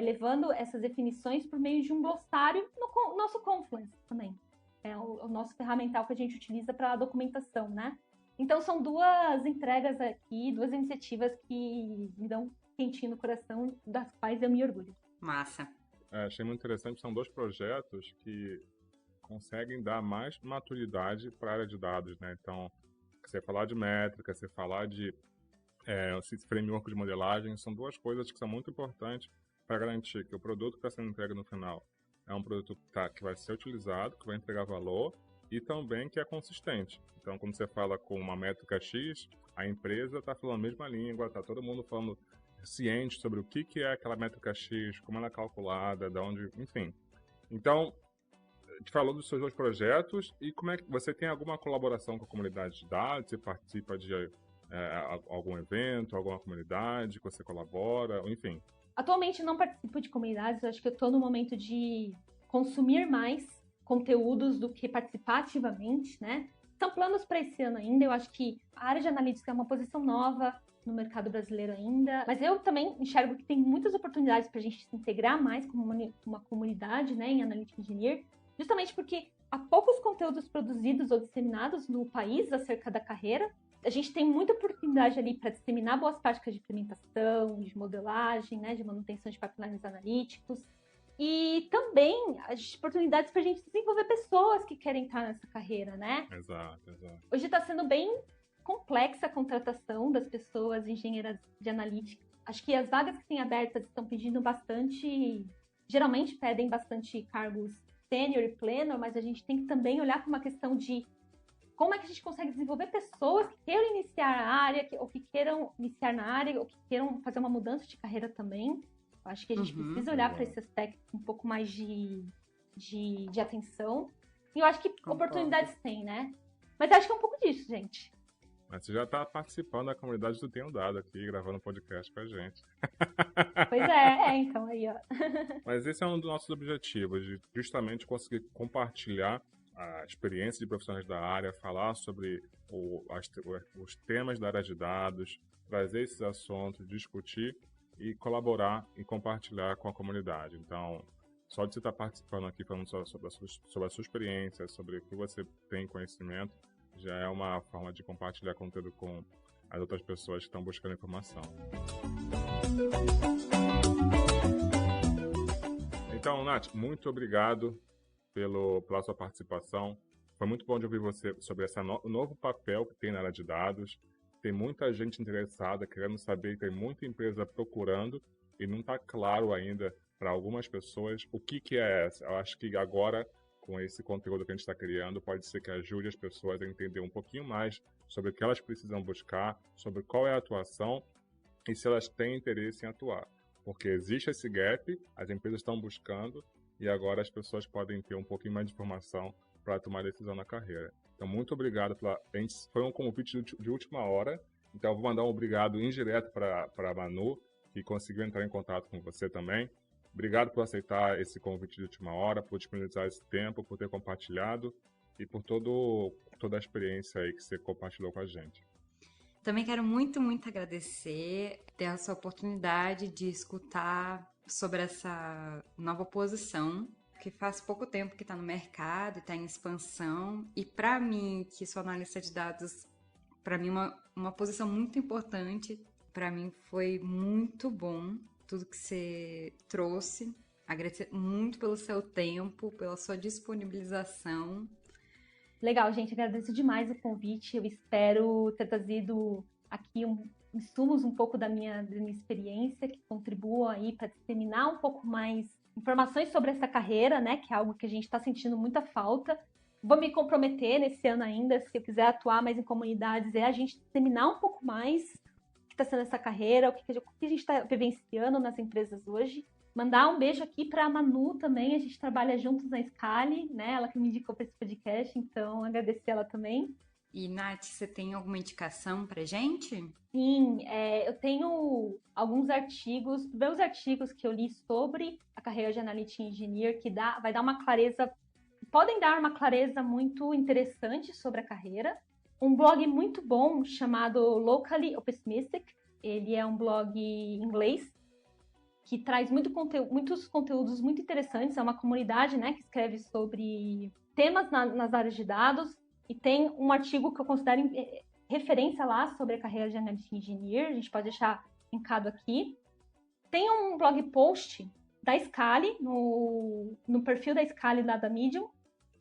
levando essas definições por meio de um glossário no nosso Confluence também. É o nosso ferramental que a gente utiliza para a documentação, né? Então, são duas entregas aqui, duas iniciativas que me dão quentinho no coração, das quais eu me orgulho. Massa. Achei muito interessante, são 2 projetos que conseguem dar mais maturidade para a área de dados, né? Então, você falar de métrica, você falar de framework de modelagem, são 2 coisas que são muito importantes para garantir que o produto que está sendo entregue no final é um produto que vai ser utilizado, que vai entregar valor e também que é consistente. Então, quando você fala com uma métrica X, a empresa está falando a mesma língua, está todo mundo falando ciente sobre o que é aquela métrica X, como ela é calculada, de onde, enfim. Então, a gente falou dos seus 2 projetos e como é que você tem alguma colaboração com a comunidade de dados? Você participa de algum evento, alguma comunidade que você colabora, enfim? Atualmente não participo de comunidades, eu acho que eu estou no momento de consumir mais conteúdos do que participar ativamente, né? São planos para esse ano ainda, eu acho que a área de analítica é uma posição nova no mercado brasileiro ainda, mas eu também enxergo que tem muitas oportunidades para a gente se integrar mais como uma comunidade, né, em Analytics Engineer, justamente porque há poucos conteúdos produzidos ou disseminados no país acerca da carreira. A gente tem muita oportunidade ali para disseminar boas práticas de implementação, de modelagem, né, de manutenção de pipelines analíticos. E também as oportunidades para a gente desenvolver pessoas que querem estar nessa carreira, né? Exato. Hoje está sendo bem complexa a contratação das pessoas engenheiras de analítica. Acho que as vagas que têm abertas estão pedindo bastante... Geralmente pedem bastante cargos sênior e pleno, mas a gente tem que também olhar para uma questão de como é que a gente consegue desenvolver pessoas que queiram iniciar a área, ou que queiram iniciar na área, ou que queiram fazer uma mudança de carreira também. Eu acho que a gente precisa olhar para esse aspecto com um pouco mais de atenção. E eu acho que oportunidades tem, né? Mas acho que é um pouco disso, gente. Mas você já está participando da comunidade do Tenho Dado aqui, gravando podcast com a gente. Pois então aí, ó. Mas esse é um dos nossos objetivos, de justamente conseguir compartilhar a experiência de profissionais da área, falar sobre os temas da área de dados, trazer esses assuntos, discutir e colaborar e compartilhar com a comunidade. Então, só de você estar participando aqui, falando sobre a sua experiência, sobre o que você tem conhecimento, já é uma forma de compartilhar conteúdo com as outras pessoas que estão buscando informação. Então, Nath, muito obrigado pela sua participação. Foi muito bom de ouvir você sobre esse novo papel que tem na área de dados. Tem muita gente interessada, querendo saber, tem muita empresa procurando e não está claro ainda para algumas pessoas o que é essa. Eu acho que agora, com esse conteúdo que a gente está criando, pode ser que ajude as pessoas a entender um pouquinho mais sobre o que elas precisam buscar, sobre qual é a atuação e se elas têm interesse em atuar. Porque existe esse gap, as empresas estão buscando e agora as pessoas podem ter um pouquinho mais de informação para tomar decisão na carreira. Então, muito obrigado. Foi um convite de última hora, então eu vou mandar um obrigado indireto para a Manu, que conseguiu entrar em contato com você também. Obrigado por aceitar esse convite de última hora, por disponibilizar esse tempo, por ter compartilhado e por toda a experiência aí que você compartilhou com a gente. Também quero muito, muito agradecer ter essa oportunidade de escutar sobre essa nova posição, que faz pouco tempo que está no mercado e está em expansão. E para mim, que sou analista de dados, para mim uma posição muito importante, para mim foi muito bom tudo que você trouxe. Agradecer muito pelo seu tempo, pela sua disponibilização. Legal, gente. Agradeço demais o convite. Eu espero ter trazido aqui insumos um pouco da minha experiência, que contribuam aí para disseminar um pouco mais informações sobre essa carreira, né? Que é algo que a gente está sentindo muita falta. vou me comprometer nesse ano ainda, se eu quiser atuar mais em comunidades, é a gente disseminar um pouco mais o que está sendo essa carreira, o que a gente está vivenciando nas empresas hoje. Mandar um beijo aqui para a Manu também, a gente trabalha juntos na Scali, né? Ela que me indicou para esse podcast, então agradecer ela também. E, Nath, você tem alguma indicação pra gente? Sim, eu tenho alguns artigos, meus artigos que eu li sobre a carreira de Analytics Engineer, que vai dar uma clareza, podem dar uma clareza muito interessante sobre a carreira. Um blog muito bom chamado Locally Optimistic, ele é um blog em inglês, que traz muitos conteúdos muito interessantes, é uma comunidade, né, que escreve sobre temas nas áreas de dados, e tem um artigo que eu considero referência lá sobre a carreira de Analytics Engineer, a gente pode deixar linkado aqui. Tem um blog post da Scali, no perfil da Scali lá da Medium,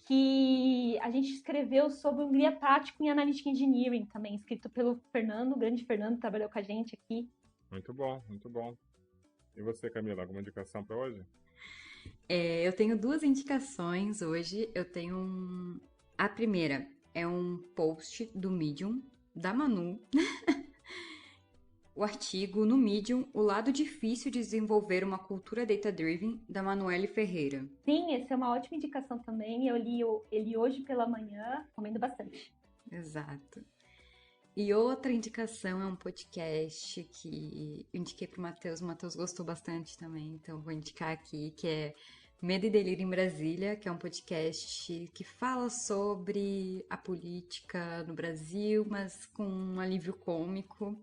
que a gente escreveu sobre um guia prático em Analytics Engineering também, escrito pelo Fernando, o grande Fernando, que trabalhou com a gente aqui. Muito bom, muito bom. E você, Camila, alguma indicação para hoje? Eu tenho 2 indicações hoje. Eu tenho a primeira é um post do Medium, da Manu. O artigo no Medium, O Lado Difícil de Desenvolver uma Cultura Data-Driven, da Manuele Ferreira. Sim, essa é uma ótima indicação também. Eu li ele hoje pela manhã, recomendo bastante. Exato. E outra indicação é um podcast que eu indiquei pro Matheus. O Matheus gostou bastante também, então vou indicar aqui, que é Medo e Delírio em Brasília, que é um podcast que fala sobre a política no Brasil, mas com um alívio cômico.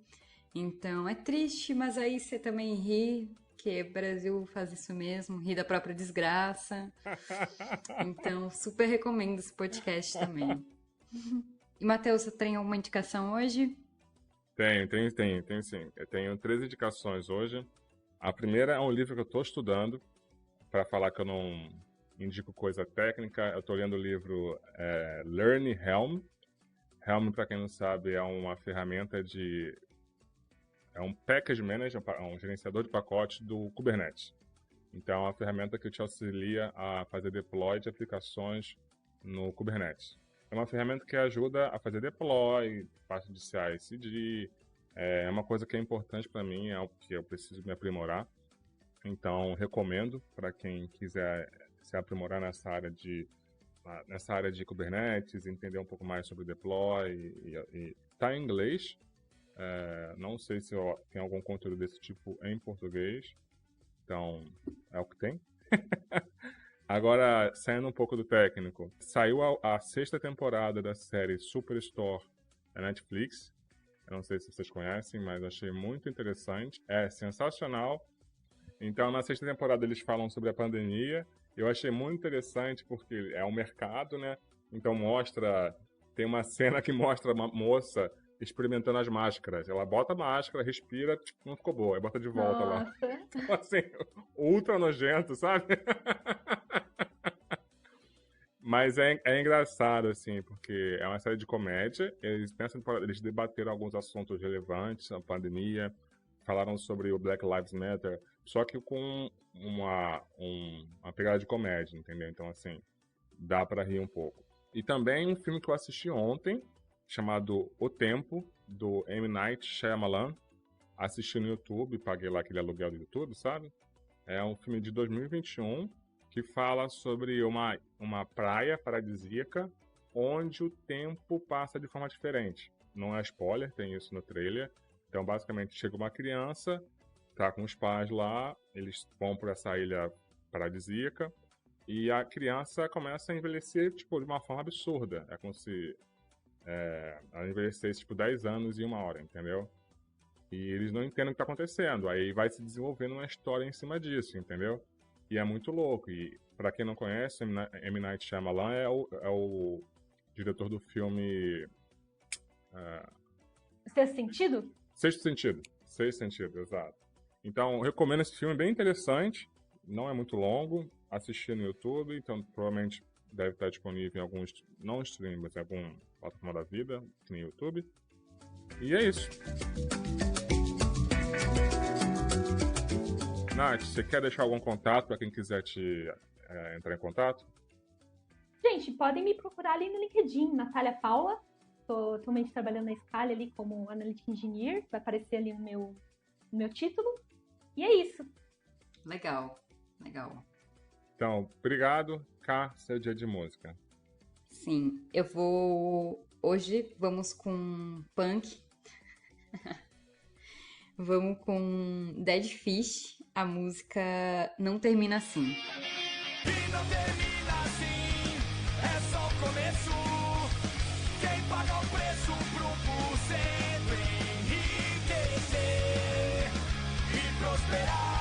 Então é triste, mas aí você também ri, que o Brasil faz isso mesmo, ri da própria desgraça. Então super recomendo esse podcast também. E, Matheus, você tem alguma indicação hoje? Tenho sim. Eu tenho 3 indicações hoje. A primeira é um livro que eu estou estudando, para falar que eu não indico coisa técnica. Eu estou lendo o livro Learn Helm. Helm, para quem não sabe, é uma ferramenta é um package manager, um gerenciador de pacotes do Kubernetes. Então, é uma ferramenta que te auxilia a fazer deploy de aplicações no Kubernetes. É uma ferramenta que ajuda a fazer deploy, parte de CI/CD. É uma coisa que é importante para mim, é algo que eu preciso me aprimorar. Então, recomendo para quem quiser se aprimorar nessa área de Kubernetes, entender um pouco mais sobre deploy. Está em inglês. Não sei se tem algum conteúdo desse tipo em português. Então, é o que tem. Agora, saindo um pouco do técnico, saiu a 6ª temporada da série Superstore da Netflix. Eu não sei se vocês conhecem, mas achei muito interessante. É sensacional. Então, na 6ª temporada eles falam sobre a pandemia. Eu achei muito interessante porque é um mercado, né? Então tem uma cena que mostra uma moça experimentando as máscaras. Ela bota a máscara, respira, não ficou boa, aí bota de volta lá. Então, assim, ultra nojento, sabe? Mas é engraçado, assim, porque é uma série de comédia. Eles debateram alguns assuntos relevantes, a pandemia, falaram sobre o Black Lives Matter, só que com uma pegada de comédia, entendeu? Então, assim, dá pra rir um pouco. E também um filme que eu assisti ontem, chamado O Tempo, do M. Night Shyamalan. Assisti no YouTube, paguei lá aquele aluguel do YouTube, sabe? É um filme de 2021 que fala sobre uma praia paradisíaca onde o tempo passa de forma diferente. Não é spoiler, tem isso no trailer. Então, basicamente, chega uma criança, tá com os pais lá, eles vão para essa ilha paradisíaca e a criança começa a envelhecer, tipo, de uma forma absurda. É como se ela envelhecesse, tipo, 10 anos e 1 hora, entendeu? E eles não entendem o que está acontecendo. Aí vai se desenvolvendo uma história em cima disso, entendeu? E é muito louco. E para quem não conhece, M. Night Shyamalan é o diretor do filme... Sexto Sentido? Sexto Sentido, exato. Então, recomendo esse filme, bem interessante. Não é muito longo. Assisti no YouTube, então provavelmente deve estar disponível em alguns... Não stream, mas em algum plataforma da vida, no YouTube. E é isso. Nath, você quer deixar algum contato para quem quiser entrar em contato? gente, podem me procurar ali no LinkedIn, Natália Paula. Tô atualmente trabalhando na Scala ali como Analytic Engineer. Vai aparecer ali no meu título. E é isso. Legal, legal. Então, obrigado. Cá, seu dia de música. Sim, eu vou... Hoje vamos com punk. Vamos com Dead Fish, a música Não Termina Assim. E não termina assim, é só o começo. Quem paga o preço pro por sempre enriquecer e prosperar.